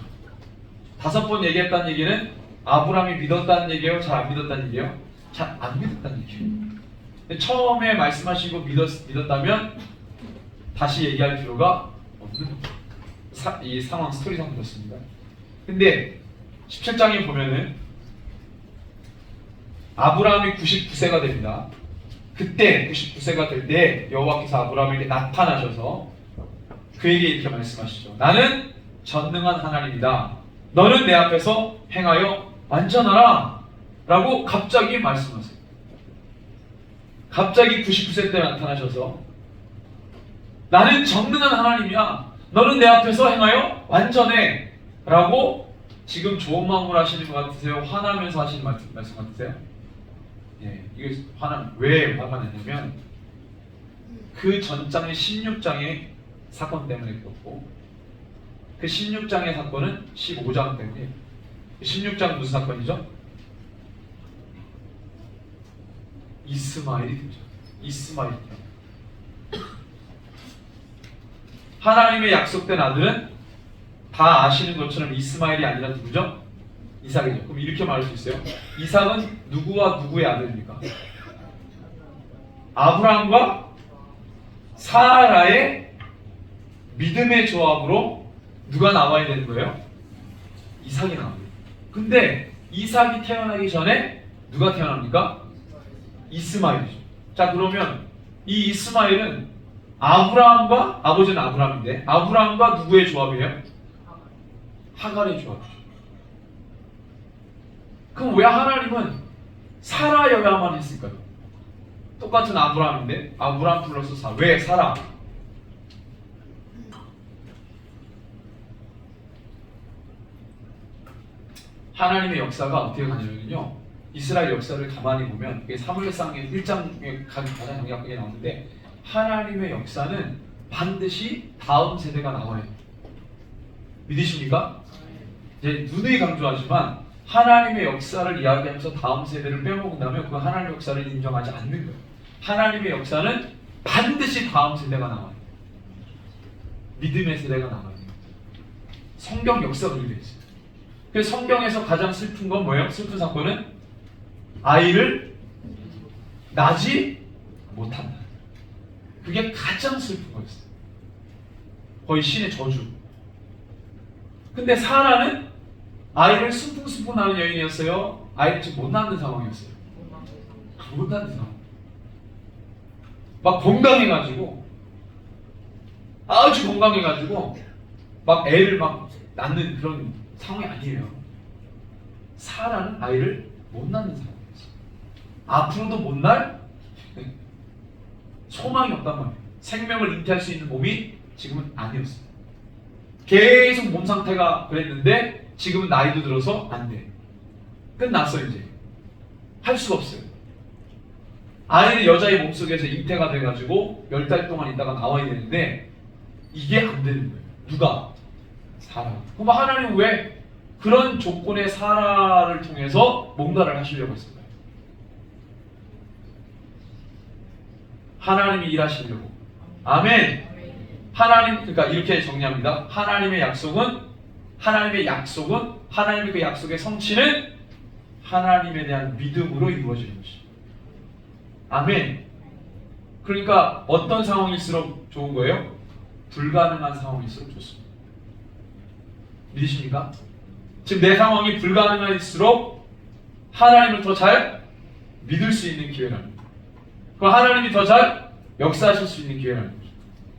5번 얘기했다는 얘기는 아브라함이 믿었다는 얘기예요? 잘 안 믿었다는 얘기예요? 잘 안 믿었다는 얘기예요. 근데 처음에 말씀하시고 믿었다면 다시 얘기할 필요가 없는 이 상황 스토리상 그렇습니다. 근데 17장에 보면은 아브라함이 99세가 됩니다. 그때 99세가 될 때 여호와께서 아브라함에게 나타나셔서 그에게 이렇게 말씀하시죠. 나는 전능한 하나님이다. 너는 내 앞에서 행하여 완전하라 라고 갑자기 말씀하세요. 갑자기 99세 때 나타나셔서 나는 전능한 하나님이야. 너는 내 앞에서 행하여 완전해 라고, 지금 좋은 마음으로 하시는 것 같으세요? 화나면서 하시는 말씀 같으세요? 예, 이게 왜 화가 나냐면 그 전장의 16장의 사건 때문에 그렇고, 그 16장의 사건은 15장 때문에. 16장 무슨 사건이죠? 이스마엘이 되죠. 이스마엘. 하나님의 약속된 아들은 다 아시는 것처럼 이스마엘이 아니라 누구죠? 이삭이죠. 그럼 이렇게 말할 수 있어요. 이삭은 누구와 누구의 아들입니까? 아브라함과 사라의 믿음의 조합으로 누가 나와야 되는 거예요? 이삭이 나와요. 근데 이삭이 태어나기 전에 누가 태어납니까? 이스마엘이죠. 자, 그러면 이 이스마엘은 아브라함과, 아버지는 아브라함인데 아브라함과 누구의 조합이에요? 하갈의 조합이죠. 그럼 왜 하나님은 사라여야만 했을까요? 똑같은 아브라함인데 아브라함 플러스 사. 왜 사라? 하나님의 역사가 어떻게 가냐면요, 이스라엘 역사를 가만히 보면 이게 사무엘상 1장에 가장 강력하게 나오는데, 하나님의 역사는 반드시 다음 세대가 나와요. 믿으십니까? 이제 누누이 강조하지만 하나님의 역사를 이야기하면서 다음 세대를 빼먹는다면 그 하나님의 역사를 인정하지 않는 거예요. 하나님의 역사는 반드시 다음 세대가 나와요. 믿음의 세대가 나와요. 성경 역사가 그렇게 되어 있어요. 그래서 성경에서 가장 슬픈 건 뭐예요? 슬픈 사건은 아이를 낳지 못한다. 그게 가장 슬픈 거였어요. 거의 신의 저주. 근데 사라는 아이를 순풍순풍 낳는 여인이었어요? 아이를 지금 못 낳는 상황이었어요? 못 낳는 상황. 막 건강해가지고, 아주 건강해가지고 막 애를 막 낳는 그런 상황이 아니에요. 사라는 아이를 못 낳는 상황이었어요. 앞으로도 못 낳을 소망이 없단 말이에요. 생명을 잉태할 수 있는 몸이 지금은 아니었어요. 계속 몸 상태가 그랬는데 지금은 나이도 들어서 안 돼. 끝났어 이제. 할 수가 없어요. 아이는 여자의 몸속에서 잉태가 돼가지고 10달 동안 있다가 나와야 되는데 이게 안 되는 거예요. 누가? 사라. 그럼 하나님은 왜 그런 조건의 사라를 통해서 뭔가를 하시려고 했을까요? 하나님이 일하시려고. 아멘. 하나님, 그러니까 이렇게 정리합니다. 하나님의 약속은 하나님의 그 약속의 성취는 하나님에 대한 믿음으로 이루어지는 것이죠. 아멘. 그러니까 어떤 상황일수록 좋은 거예요? 불가능한 상황일수록 좋습니다. 믿으십니까? 지금 내 상황이 불가능할수록 하나님을 더 잘 믿을 수 있는 기회랍니다. 그럼 하나님이 더 잘 역사하실 수 있는 기회랍니다.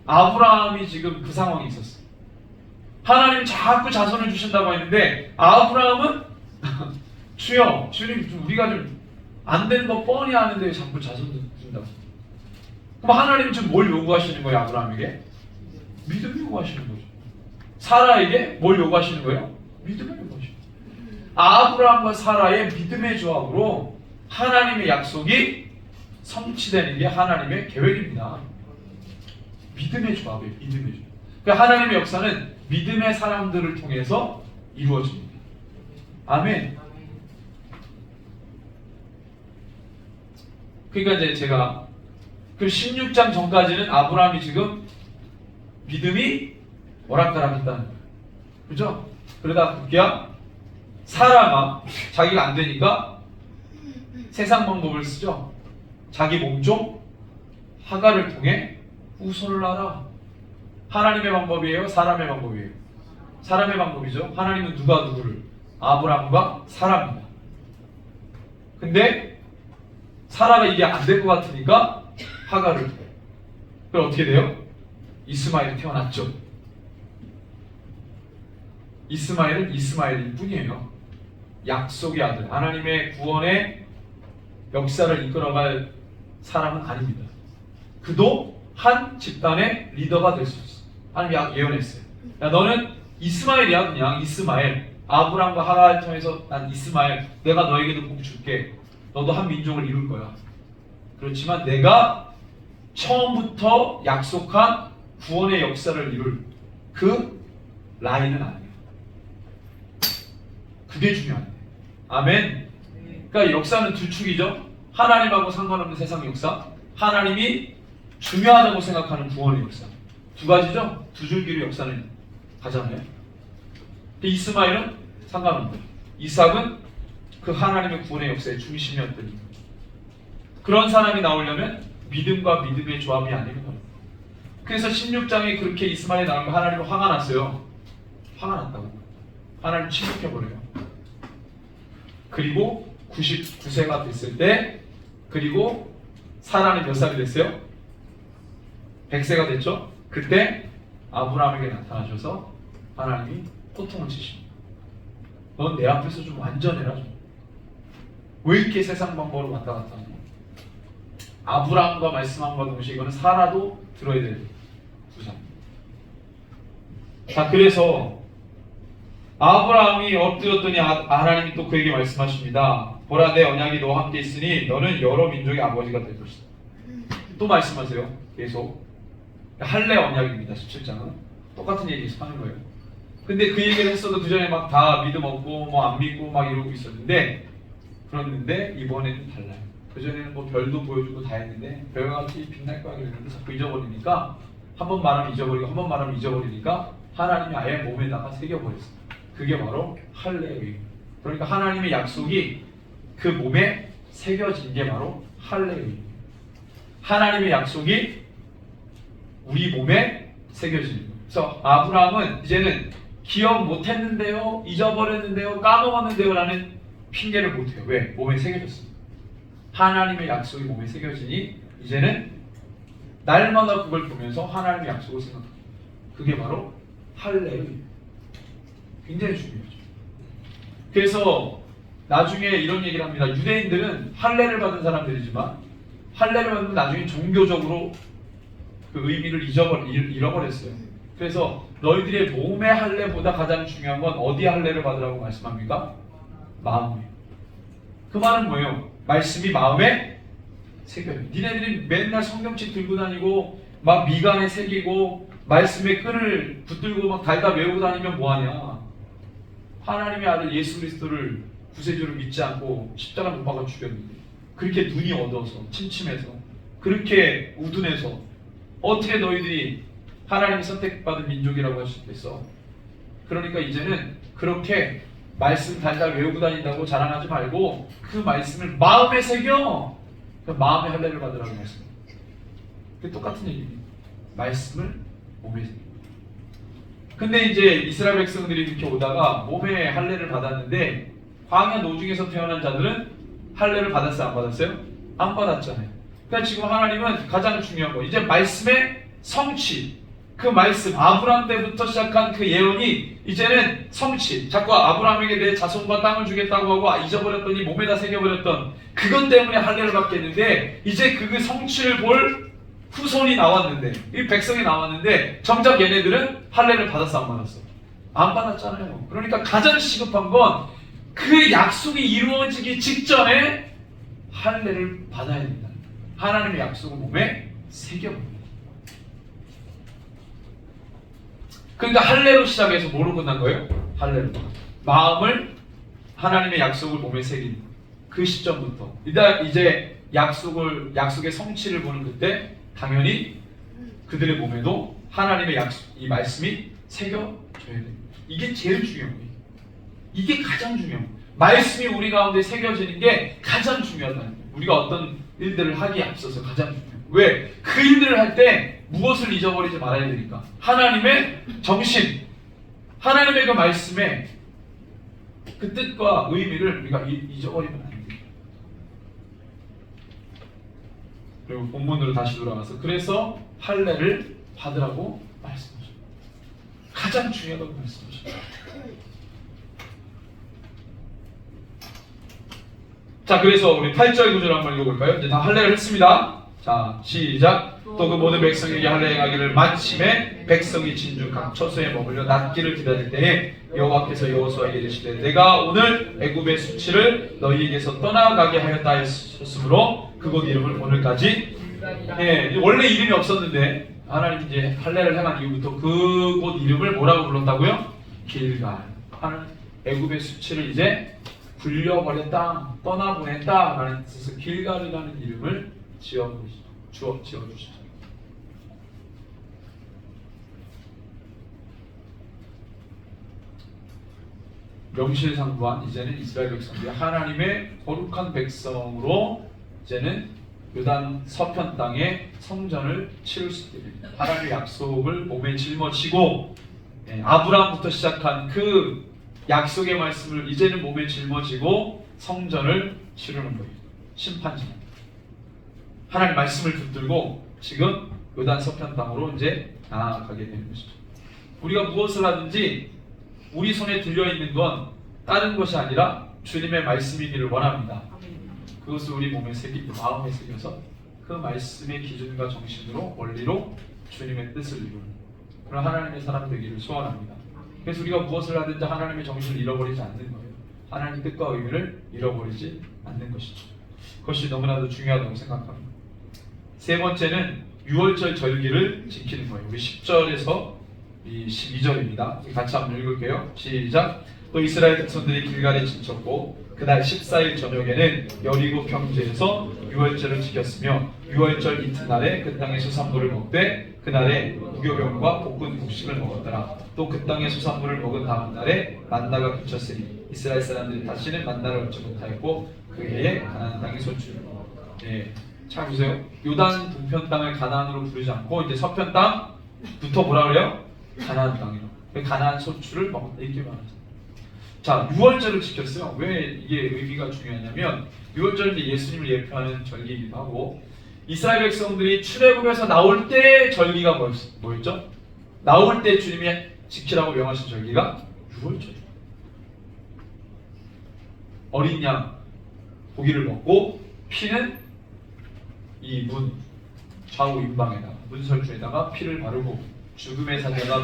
아브라함이 지금 그 상황에 있었어요. 하나님 자꾸 자손을 주신다고 했는데 아브라함은 주여, 주님 좀 우리가 좀 안 되는 거 뻔히 아는데 자꾸 자손 준다고. 그럼 하나님은 지금 뭘 요구하시는 거예요? 아브라함에게? 믿음을 요구하시는 거죠. 사라에게 뭘 요구하시는 거예요? 믿음을 요구하시는 거예요. 아브라함과 사라의 믿음의 조합으로 하나님의 약속이 성취되는 게 하나님의 계획입니다. 믿음의 조합이에요. 믿음의 조합. 그러니까 하나님의 역사는 믿음의 사람들을 통해서 이루어집니다. 아멘. 그러니까 이제 제가 그 16장 전까지는 아브라함이 지금 믿음이 오락가락했다는 거예요. 그죠? 그러다 그게야 사라가 자기가 안 되니까 세상 방법을 쓰죠. 자기 몸종 하갈을 통해 후손을 낳아라. 하나님의 방법이에요? 사람의 방법이에요? 사람의 방법이죠. 하나님은 누가 누구를? 아브라함과 사라입니다. 근데 사라가 이게 안 될 것 같으니까 하갈을. 그럼 어떻게 돼요? 이스마엘이 태어났죠. 이스마엘은 이스마엘일 뿐이에요. 약속의 아들, 하나님의 구원의 역사를 이끌어갈 사람은 아닙니다. 그도 한 집단의 리더가 될 수 있어. 하나님이 예언했어요. 야, 너는 이스마엘이야. 그냥 이스마엘. 아브라함과 하갈을 통해서 난 이스마엘, 내가 너에게도 복 줄게. 너도 한 민족을 이룰 거야. 그렇지만 내가 처음부터 약속한 구원의 역사를 이룰 그 라인은 아니에요. 그게 중요해요. 아멘. 그러니까 역사는 두 축이죠. 하나님하고 상관없는 세상 역사, 하나님이 중요하다고 생각하는 구원의 역사. 두 가지죠. 두 줄기로 역사는 가잖아요. 이스마엘은 상관없는 거예요. 이삭은 그 하나님의 구원의 역사의 중심이었더니 그런 사람이 나오려면 믿음과 믿음의 조합이 아니는 거예요. 그래서 16장에 그렇게 이스마엘이 나오면 하나님은 화가 났어요. 화가 났다고. 하나님 침묵해버려요. 그리고 99세가 됐을 때, 그리고 사라는 몇 살이 됐어요? 100세가 됐죠? 그때 아브라함에게 나타나셔서 하나님이 호통을 치십니다. 넌 내 앞에서 좀 완전해라 좀. 왜 이렇게 세상 방법으로 왔다 갔다 하냐? 아브라함과 말씀함과 동시에 이거는 사라도 들어야 될 두상. 자, 그래서 아브라함이 엎드렸더니 하나님이 또 그에게 말씀하십니다. 보라, 내 언약이 너와 함께 있으니 너는 여러 민족의 아버지가 될 것이다. 또 말씀하세요. 계속 할례 언약입니다. 17장은 똑같은 얘기 계속 하는 거예요. 근데 그 얘기를 했어도 그 전에 막 다 믿음 없고 뭐 안 믿고 막 이러고 있었는데, 그랬는데 이번에는 달라요. 그 전에는 뭐 별도 보여주고 다 했는데 별같이 빛날 거야 그랬는데 자꾸 잊어버리니까, 한 번 말하면 잊어버리고 한 번 말하면 잊어버리니까 하나님이 아예 몸에다가 새겨버렸어요. 그게 바로 할례예요. 그러니까 하나님의 약속이 그 몸에 새겨진 게 바로 할례예요. 하나님의 약속이 우리 몸에 새겨지는 거예요. 그래서 아브라함은 이제는 기억 못했는데요, 잊어버렸는데요, 까먹었는데요 라는 핑계를 못해요. 왜? 몸에 새겨졌습니다. 하나님의 약속이 몸에 새겨지니 이제는 날마다 그걸 보면서 하나님의 약속을 생각합니다. 그게 바로 할례예요. 굉장히 중요하죠. 그래서 나중에 이런 얘기를 합니다. 유대인들은 할례를 받은 사람들이지만 할례를 받으면 나중에 종교적으로 그 의미를 잃어버렸어요. 그래서 너희들의 몸의 할례보다 가장 중요한 건 어디 할례를 받으라고 말씀합니까? 마음이에요. 그 말은 뭐예요? 말씀이 마음에 새겨요. 니네들이 맨날 성경책 들고 다니고 막 미간에 새기고 말씀의 끈을 붙들고 막 달다 외우고 다니면 뭐하냐? 하나님의 아들 예수 그리스도를 구세주를 믿지 않고 십자가 못 박아 죽였는데 그렇게 눈이 어두워서 침침해서 그렇게 우둔해서 어떻게 너희들이 하나님 선택받은 민족이라고 할 수 있겠어? 그러니까 이제는 그렇게 말씀 달달 외우고 다닌다고 자랑하지 말고 그 말씀을 마음에 새겨. 그 마음의 할례를 받으라고 말씀합니다. 그게 똑같은 얘기입니다. 말씀을 몸에 새겨. 근데 이제 이스라엘 백성들이 이렇게 오다가 몸에 할례를 받았는데 광야 노중에서 태어난 자들은 할례를 받았어요? 안 받았어요? 안 받았잖아요. 그러니까 지금 하나님은 가장 중요한 거 이제 말씀의 성취, 그 말씀 아브라함 때부터 시작한 그 예언이 이제는 성취. 자꾸 아브라함에게 내 자손과 땅을 주겠다고 하고 잊어버렸더니 몸에다 새겨버렸던 그것 때문에 할례를 받겠는데 이제 그 성취를 볼 후손이 나왔는데 이 백성이 나왔는데 정작 얘네들은 할례를 받았어 안 받았어? 안 받았잖아요. 그러니까 가장 시급한 건 그 약속이 이루어지기 직전에 할례를 받아야 된다. 하나님의 약속을 몸에 새겨봅니다. 그러니까 할례로 시작해서 뭐로 끝난 거예요? 할례로. 마음을 하나님의 약속을 몸에 새긴 그 시점부터 이제 약속의 성취를 보는 그때 당연히 그들의 몸에도 하나님의 약속, 이 말씀이 새겨져야 됩니다. 이게 제일 중요한 거예요. 이게 가장 중요한 거예요. 말씀이 우리 가운데 새겨지는 게 가장 중요하다는 거예요. 우리가 어떤 일들을 하기에 앞서서 가장 중요해요. 왜? 그 일들을 할 때 무엇을 잊어버리지 말아야 되니까? 하나님의 정신, 하나님의 그 말씀의 그 뜻과 의미를 우리가 잊어버리면 안 돼요. 그리고 본문으로 다시 돌아가서 그래서 할례를 받으라고 말씀하셨어요. 가장 중요하다고 말씀하셨어요. 자, 그래서 우리 8절 9절 한번 읽어볼까요? 이제 다 할례를 했습니다. 자, 시작. 또 그 모든 백성에게 할례 행하기를 마침에 백성이 진주 각 처소에 머물러 낫기를 기다릴 때에 여호와께서 여호수아에게 이르시되 내가 오늘 애굽의 수치를 너희에게서 떠나가게 하였다 하셨으므로 그곳 이름을 오늘까지 원래 이름이 없었는데 하나님 이제 할례를 행한 이후부터 그곳 이름을 뭐라고 불렀다고요? 길갈. 하는 애굽의 수치를 이제 굴려버렸다, 떠나보냈다 라는 뜻에서 길갈이라는 이름을 지어주시죠. 명실상부한 이제는 이스라엘 백성들이 하나님의 거룩한 백성으로 이제는 요단 서편 땅에 성전을 치를 수 있게 됩니다. 하나님의 약속을 몸에 짊어지고 아브라함부터 시작한 그 약속의 말씀을 이제는 몸에 짊어지고 성전을 치르는 거예요. 심판지만 하나님 말씀을 붙들고 지금 요단 서편 땅으로 이제 나아가게 되는 것이죠. 우리가 무엇을 하든지 우리 손에 들려있는 건 다른 것이 아니라 주님의 말씀이기를 원합니다. 그것을 우리 몸에 새기고 마음에 새겨서 그 말씀의 기준과 정신으로 원리로 주님의 뜻을 이루는 그런 하나님의 사람 되기를 소원합니다. 그래서 우리가 무엇을 하든지 하나님의 정신을 잃어버리지 않는 거예요. 하나님의 뜻과 의미를 잃어버리지 않는 것이죠. 그것이 너무나도 중요하다고 생각합니다. 세 번째는 유월절 절기를 지키는 거예요. 우리 10절에서 12절입니다. 같이 한번 읽을게요. 시작. 또 이스라엘 백성들이 길갈에 진쳤고 그날 14일 저녁에는 여리고 평지에서 유월절을 지켰으며 유월절 이튿날에 그 땅의 수산물을 먹되 그날에 무교병과 볶은 곡식을 먹었더라. 또 그 땅의 수산물을 먹은 다음 날에 만나가 그쳤으니 이스라엘 사람들이 다시는 만나를 얻지 못하였고 그 해에 가나안 땅이 소출. 잘 보세요. 요단 동편 땅을 가나안으로 부르지 않고 이제 서편 땅부터 뭐라 그래요? 가나안 땅이라고. 그 가나안 소출을 먹었다 이렇게 말하죠. 자, 유월절을 지켰어요. 왜 이게 의미가 중요하냐면 유월절은 예수님을 예표하는 절기이기도 하고 이스라엘 백성들이 출애굽에서 나올 때 절기가 뭐였죠? 나올 때 주님이 지키라고 명하신 절기가 유월절이에요. 어린 양 고기를 먹고 피는 이 문 좌우 임방에다가 문설주에다가 피를 바르고 죽음의 사자가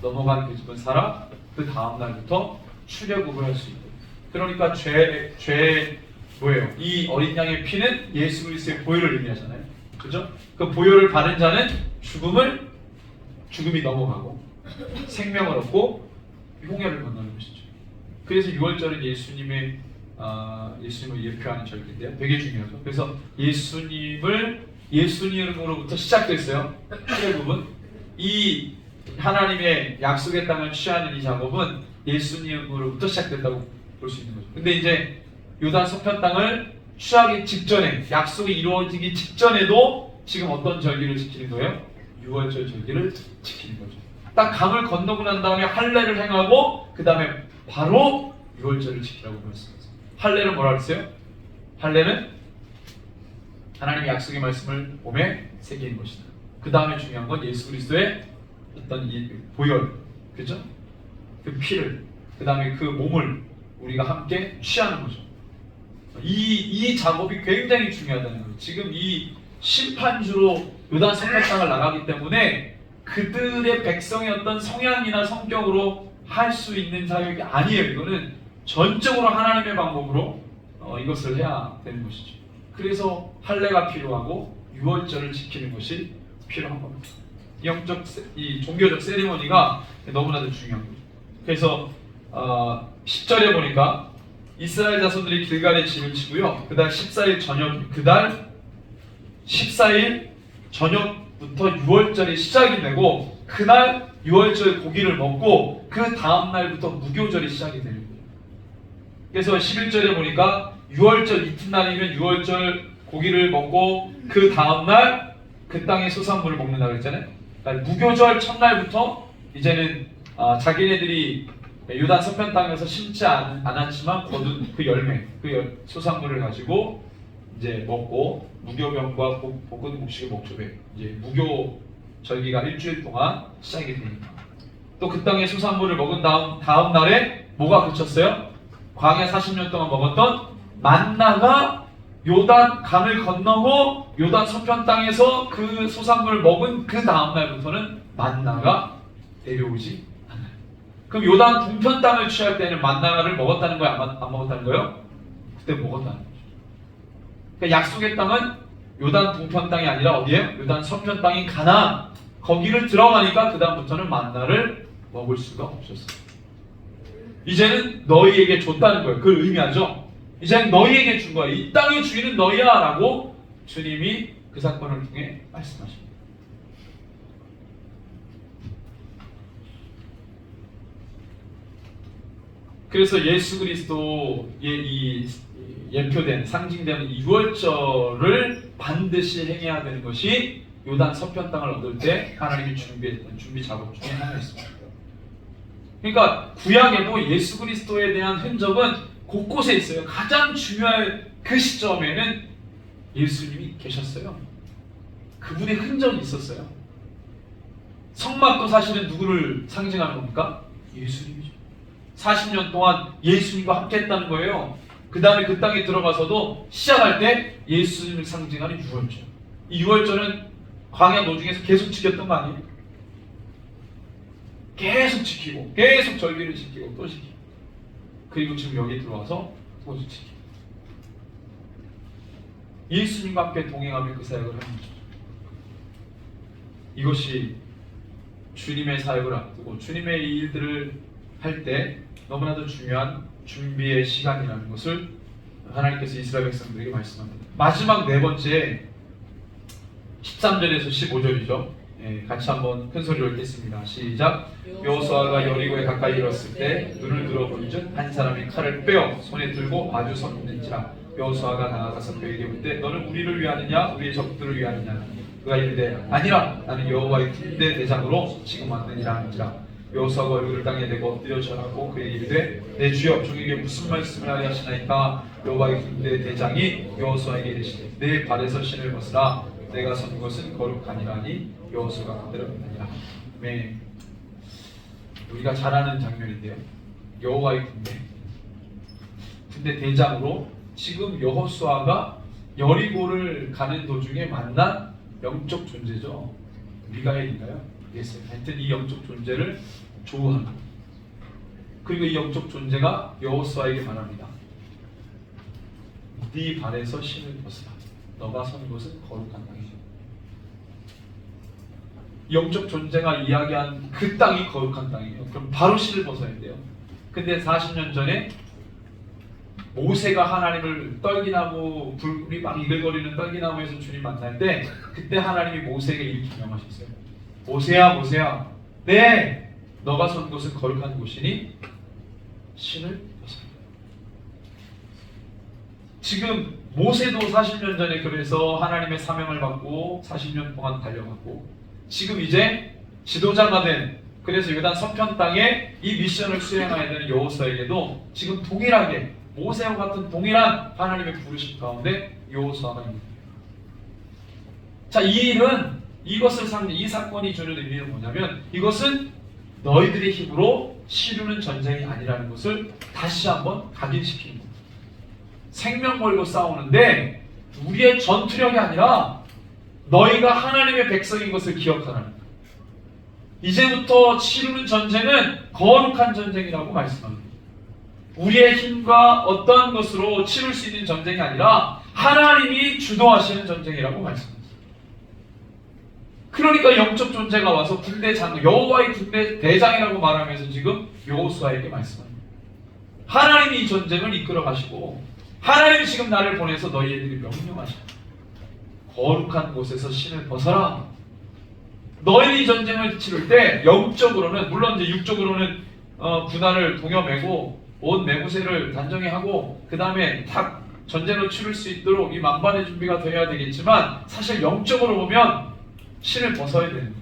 넘어간 그 집은 살아 그 다음 날부터 출애굽을 할 수 있고 그러니까 죄 뭐예요? 이 어린 양의 피는 예수 그리스도의 보혈을 의미하잖아요. 그죠? 그 보혈을 바른 자는 죽음이 넘어가고 생명을 얻고 홍해를 건너는 것이죠. 그래서 6월절은 예수님을 예표하는 절기인데요. 되게 중요하죠. 그래서 예수님으로부터 시작됐어요. 출애굽은 이 하나님의 약속의 땅을 취하는 이 작업은 예수님으로부터 시작됐다고 볼 수 있는 거죠. 근데 이제 요단 서편 땅을 취하기 직전에 약속이 이루어지기 직전에도 지금 어떤 절기를 지키는 거예요? 6월절 절기를 지키는 거죠. 딱 강을 건너고 난 다음에 할례를 행하고 그 다음에 바로 6월절을 지키라고 말씀하셨어요. 할례는 뭐라 그랬어요? 할례는 하나님의 약속의 말씀을 몸에 새기는 것이다. 그 다음에 중요한 건 예수 그리스도의 어떤 이 보혈, 그죠? 그 피를, 그 다음에 그 몸을 우리가 함께 취하는 거죠. 이 작업이 굉장히 중요하다는 거예요. 지금 이 심판주로 요단 서편 땅을 나가기 때문에 그들의 백성의 어떤 성향이나 성격으로 할 수 있는 사역이 아니에요. 이거는 전적으로 하나님의 방법으로 이것을 해야 되는 것이죠. 그래서 할례가 필요하고 유월절을 지키는 것이 필요한 겁니다. 이 종교적 세리머니가 너무나도 중요한 거죠. 그래서 10절에 보니까 이스라엘 자손들이 길갈에 진을 치고요. 그달 14일 저녁부터 6월절이 시작이 되고 그날 6월절 고기를 먹고 그 다음 날부터 무교절이 시작이 되는 거예요. 그래서 11절에 보니까 6월절 이튿날이면 6월절 고기를 먹고 그 다음 날 그 땅의 소산물을 먹는다고 했잖아요. 그러니까 무교절 첫날부터 이제는 자기네들이 요단 서편 땅에서 심지 않았지만 거둔 그 열매, 그 소산물을 가지고 이제 먹고 무교병과 볶은 음식을 먹죠. 이제 무교 절기가 일주일 동안 시작이 되니까. 또 그 땅의 소산물을 먹은 다음 날에 뭐가 그쳤어요? 광야 40년 동안 먹었던 만나가 요단 강을 건너고 요단 서편 땅에서 그 소산물을 먹은 그 다음 날부터는 만나가 내려오지 않아요. 그럼 요단 동편 땅을 취할 때는 만나를 먹었다는 거예요? 안 먹었다는 거예요? 그때 먹었다는 거죠. 그러니까 약속의 땅은 요단 동편 땅이 아니라 어디예요? 요단 서편 땅인 가나안. 거기를 들어가니까 그 다음부터는 만나를 먹을 수가 없었어요. 이제는 너희에게 줬다는 거예요. 그걸 의미하죠. 이제는 너희에게 준 거야. 이 땅의 주인은 너희야 라고 주님이 그 사건을 통해 말씀하십니다. 그래서 예수 그리스도의 이 예표된 상징되는 이 유월절을 반드시 행해야 되는 것이 요단 서편 땅을 얻을 때 하나님이 준비했던 준비 작업 중에 하나였습니다. 그러니까 구약에도 예수 그리스도에 대한 흔적은 곳곳에 있어요. 가장 중요한 그 시점에는 예수님이 계셨어요. 그분의 흔적이 있었어요. 성막도 사실은 누구를 상징하는 겁니까? 예수님이죠. 40년 동안 예수님과 함께 했다는 거예요. 그 다음에 그 땅에 들어가서도 시작할 때 예수님을 상징하는 유월절. 이 유월절은 광야 노중에서 계속 지켰던 거 아니에요? 계속 지키고 계속 절기를 지키고 또 지키고 그리고 지금 여기 들어와서 또 지키고 예수님과 함께 동행하며 그 사역을 하는 거죠. 이것이 주님의 사역을 앞두고 주님의 일들을 할 때 너무나도 중요한 준비의 시간이라는 것을 하나님께서 이스라엘 백성들에게 말씀합니다. 마지막 네 번째 13절에서 15절이죠. 같이 한번 큰 소리로 읽겠습니다. 시작. 여호수아가 여리고에 가까이 이르렀을 때 눈을 들어보니즉 한 사람이 칼을 빼어 손에 들고 마주 섰는지라. 여호수아가 나아가서 그에게 묻되 너는 우리를 위하느냐 우리의 적들을 위하느냐. 그가 이르되 아니라 나는 여호와의 군대 대장으로 지금 왔느니라 하는지라. 여호수아가 얼굴을 땅에 대고 엎드려 절하고 그에게 이르되 내 주여 종에게 무슨 말씀을 하려 하시나이까. 여호와의 군대 대장이 여호수아에게 이르시되 내 발에서 신을 벗으라. 내가 선 것은 거룩하니라 하니 여호수아가 그대로 했느니라. 네. 우리가 잘 아는 장면인데요. 여호와의 군대 대장으로 지금 여호수아가 여리고를 가는 도중에 만난 영적 존재죠. 미가엘인가요? 하여튼 이 영적 존재를 조우합니다. 그리고 이 영적 존재가 여호수아에게 말합니다. 네 발에서 신을 벗으라. 너가 선 곳은 거룩한 땅이죠. 영적 존재가 이야기한 그 땅이 거룩한 땅이에요. 그럼 바로 신을 벗어야 돼요. 근데 40년 전에 모세가 하나님을 떨기나무 불이 막 이글거리는 떨기나무에서 주님 만날 때 그때 하나님이 모세에게 이렇게 명하셨어요. 모세야 모세야, 네 너가 선 곳은 거룩한 곳이니 신을 벗어라. 지금 모세도 40년 전에 그래서 하나님의 사명을 받고 40년 동안 달려갔고, 지금 이제 지도자가 된, 그래서 요단 서편 땅에 이 미션을 수행해야 되는 여호수아에게도 지금 동일하게 모세와 같은 동일한 하나님의 부르심 가운데 여호수아가 있는 거예요. 자, 이 일은 이 사건이 주는 의미는 뭐냐면 이것은 너희들의 힘으로 치르는 전쟁이 아니라는 것을 다시 한번 각인시키는 거예요. 생명 걸고 싸우는데 우리의 전투력이 아니라 너희가 하나님의 백성인 것을 기억하라는 거예요. 이제부터 치르는 전쟁은 거룩한 전쟁이라고 말씀합니다. 우리의 힘과 어떠한 것으로 치를 수 있는 전쟁이 아니라 하나님이 주도하시는 전쟁이라고 말씀합니다. 그러니까 영적 존재가 와서 군대장, 여호와의 군대 대장이라고 말하면서 지금 여호수아에게 말씀합니다. 하나님이 이 전쟁을 이끌어 가시고 하나님이 지금 나를 보내서 너희들이 명령하십니다. 거룩한 곳에서 신을 벗어라. 너희들이 이 전쟁을 치를 때 영적으로는, 물론 이제 육적으로는 군화를 동여매고 온 매무새를 단정히 하고 그 다음에 딱 전쟁을 치를 수 있도록 이 만반의 준비가 되어야 되겠지만, 사실 영적으로 보면 신을 벗어야 되는 거예요.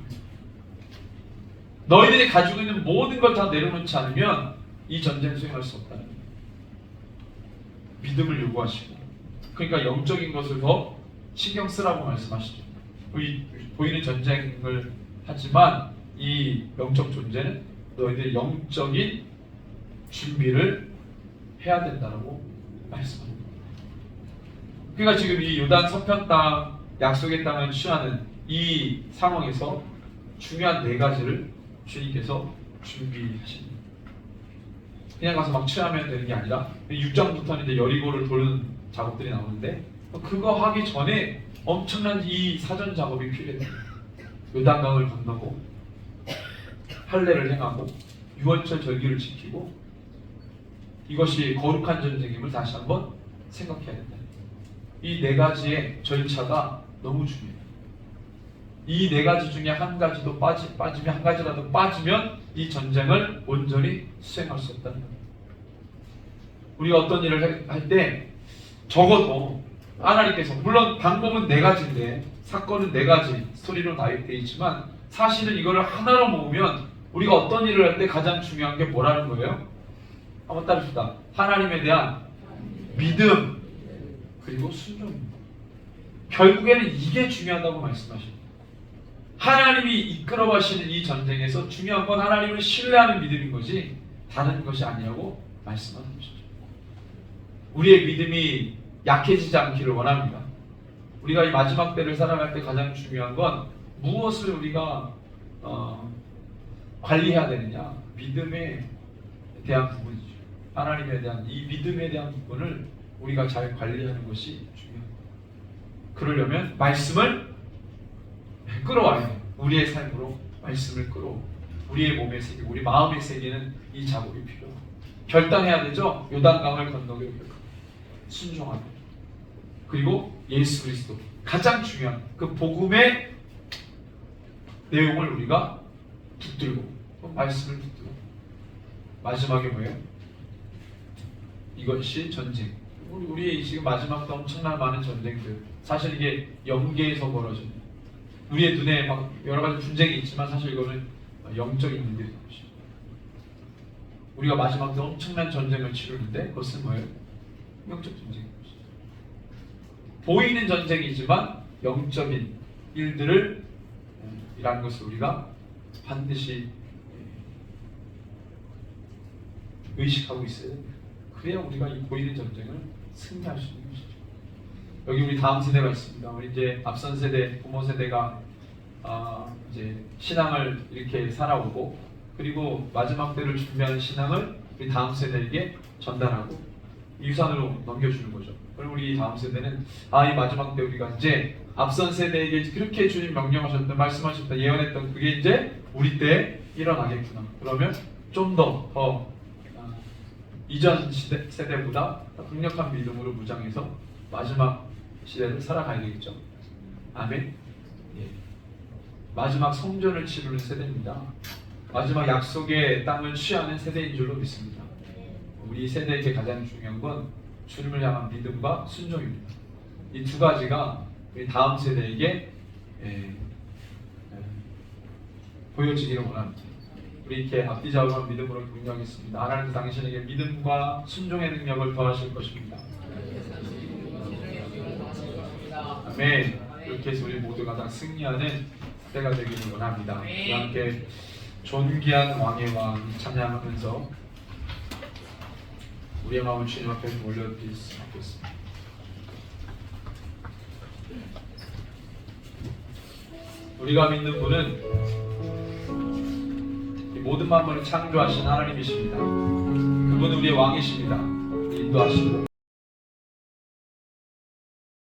너희들이 가지고 있는 모든 걸 다 내려놓지 않으면 이 전쟁 수행할 수 없다는 거예요. 믿음을 요구하시고, 그러니까 영적인 것을 더 신경 쓰라고 말씀하시죠. 보이는 전쟁을 하지만 이 영적 존재는 너희들이 영적인 준비를 해야 된다고 말씀합니다. 그러니까 지금 이 요단 서편 땅, 약속의 땅을 취하는 이 상황에서 중요한 4가지를 주님께서 준비하십니다. 그냥 가서 막 취하면 되는 게 아니라 6장부터는 이제 여리고를 도는 작업들이 나오는데 그거 하기 전에 엄청난 이 사전 작업이 필요해요. 요단강을 건너고 할례를 행하고 유월절 절기를 지키고, 이것이 거룩한 전쟁임을 다시 한번 생각해야 된다. 이 4가지의 절차가 너무 중요해요. 이 4가지 중에 한 가지도 빠지면, 한 가지라도 빠지면 이 전쟁을 온전히 수행할 수 없다는 겁니다. 우리가 어떤 일을 할 때 적어도 하나님께서, 물론 방법은 4가지인데 사건은 4가지 스토리로 나열되어 있지만 사실은 이거를 하나로 모으면 우리가 어떤 일을 할 때 가장 중요한 게 뭐라는 거예요? 한번 따릅시다. 하나님에 대한 믿음 그리고 순종입니다. 결국에는 이게 중요하다고 말씀하십니다. 하나님이 이끌어 가시는 이 전쟁에서 중요한 건 하나님을 신뢰하는 믿음인 거지 다른 것이 아니라고 말씀하는 것이죠. 우리의 믿음이 약해지지 않기를 원합니다. 우리가 이 마지막 때를 살아갈 때 가장 중요한 건 무엇을 우리가 관리해야 되느냐? 믿음에 대한 부분이죠. 하나님에 대한 이 믿음에 대한 부분을 우리가 잘 관리하는 것이 중요합니다. 그러려면 말씀을 끌어와야 돼요. 우리의 삶으로 말씀을 끌어 우리의 몸에 새기고 우리 마음에 새기는 이 작업이 필요해요. 결단해야 되죠. 요단강을 건너게 순종하고, 그리고 예수 그리스도 가장 중요한 그 복음의 내용을 우리가 붙들고 말씀을 붙들고, 마지막에 뭐예요? 이것이 전쟁. 우리 지금 마지막도 엄청난 많은 전쟁들, 사실 이게 영계에서 벌어집니다. 우리의 눈에 막 여러 가지 분쟁이 있지만 사실 이거는 영적인 문제인 것이죠. 우리가 마지막 때 엄청난 전쟁을 치르는데 그것은 뭐예요? 영적 전쟁인 것이죠. 보이는 전쟁이지만 영적인 일들을 이라는 것을 우리가 반드시 의식하고 있어야 됩니다. 그래야 우리가 이 보이는 전쟁을 승리할 수 있는 것이죠. 여기 우리 다음 세대가 있습니다. 우리 이제 앞선 세대, 부모 세대가 이제 신앙을 이렇게 살아오고 그리고 마지막 때를 준비하는 신앙을 우리 다음 세대에게 전달하고 유산으로 넘겨주는 거죠. 그리고 우리 다음 세대는 이 마지막 때 우리가 이제 앞선 세대에게 그렇게 주님 명령하셨던, 말씀하셨던, 예언했던 그게 이제 우리 때에 일어나겠구나. 그러면 좀 더 이전 세대보다 더 강력한 믿음으로 무장해서 마지막 시대를 살아가야 되겠죠. 아멘. 예. 마지막 성전을 치르는 세대입니다. 마지막 약속의 땅을 취하는 세대인 줄로 믿습니다. 우리 세대에게 가장 중요한 건 주님을 향한 믿음과 순종입니다. 이 두 가지가 우리 다음 세대에게 보여지기를 원합니다. 우리 이렇게 앞뒤 좌우한 믿음으로 격려하겠습니다. 하나님 당신에게 믿음과 순종의 능력을 더하실 것입니다. 아멘. 이렇게 해서 우리 모두가 다 승리하는 때가 되기를 원합니다. 함께 존귀한 왕의 왕 찬양하면서 우리의 마음을 주님 앞에 올려드리겠습니다. 우리가 믿는 분은 이 모든 만물을 창조하신 하나님이십니다. 그분은 우리의 왕이십니다. 인도하시고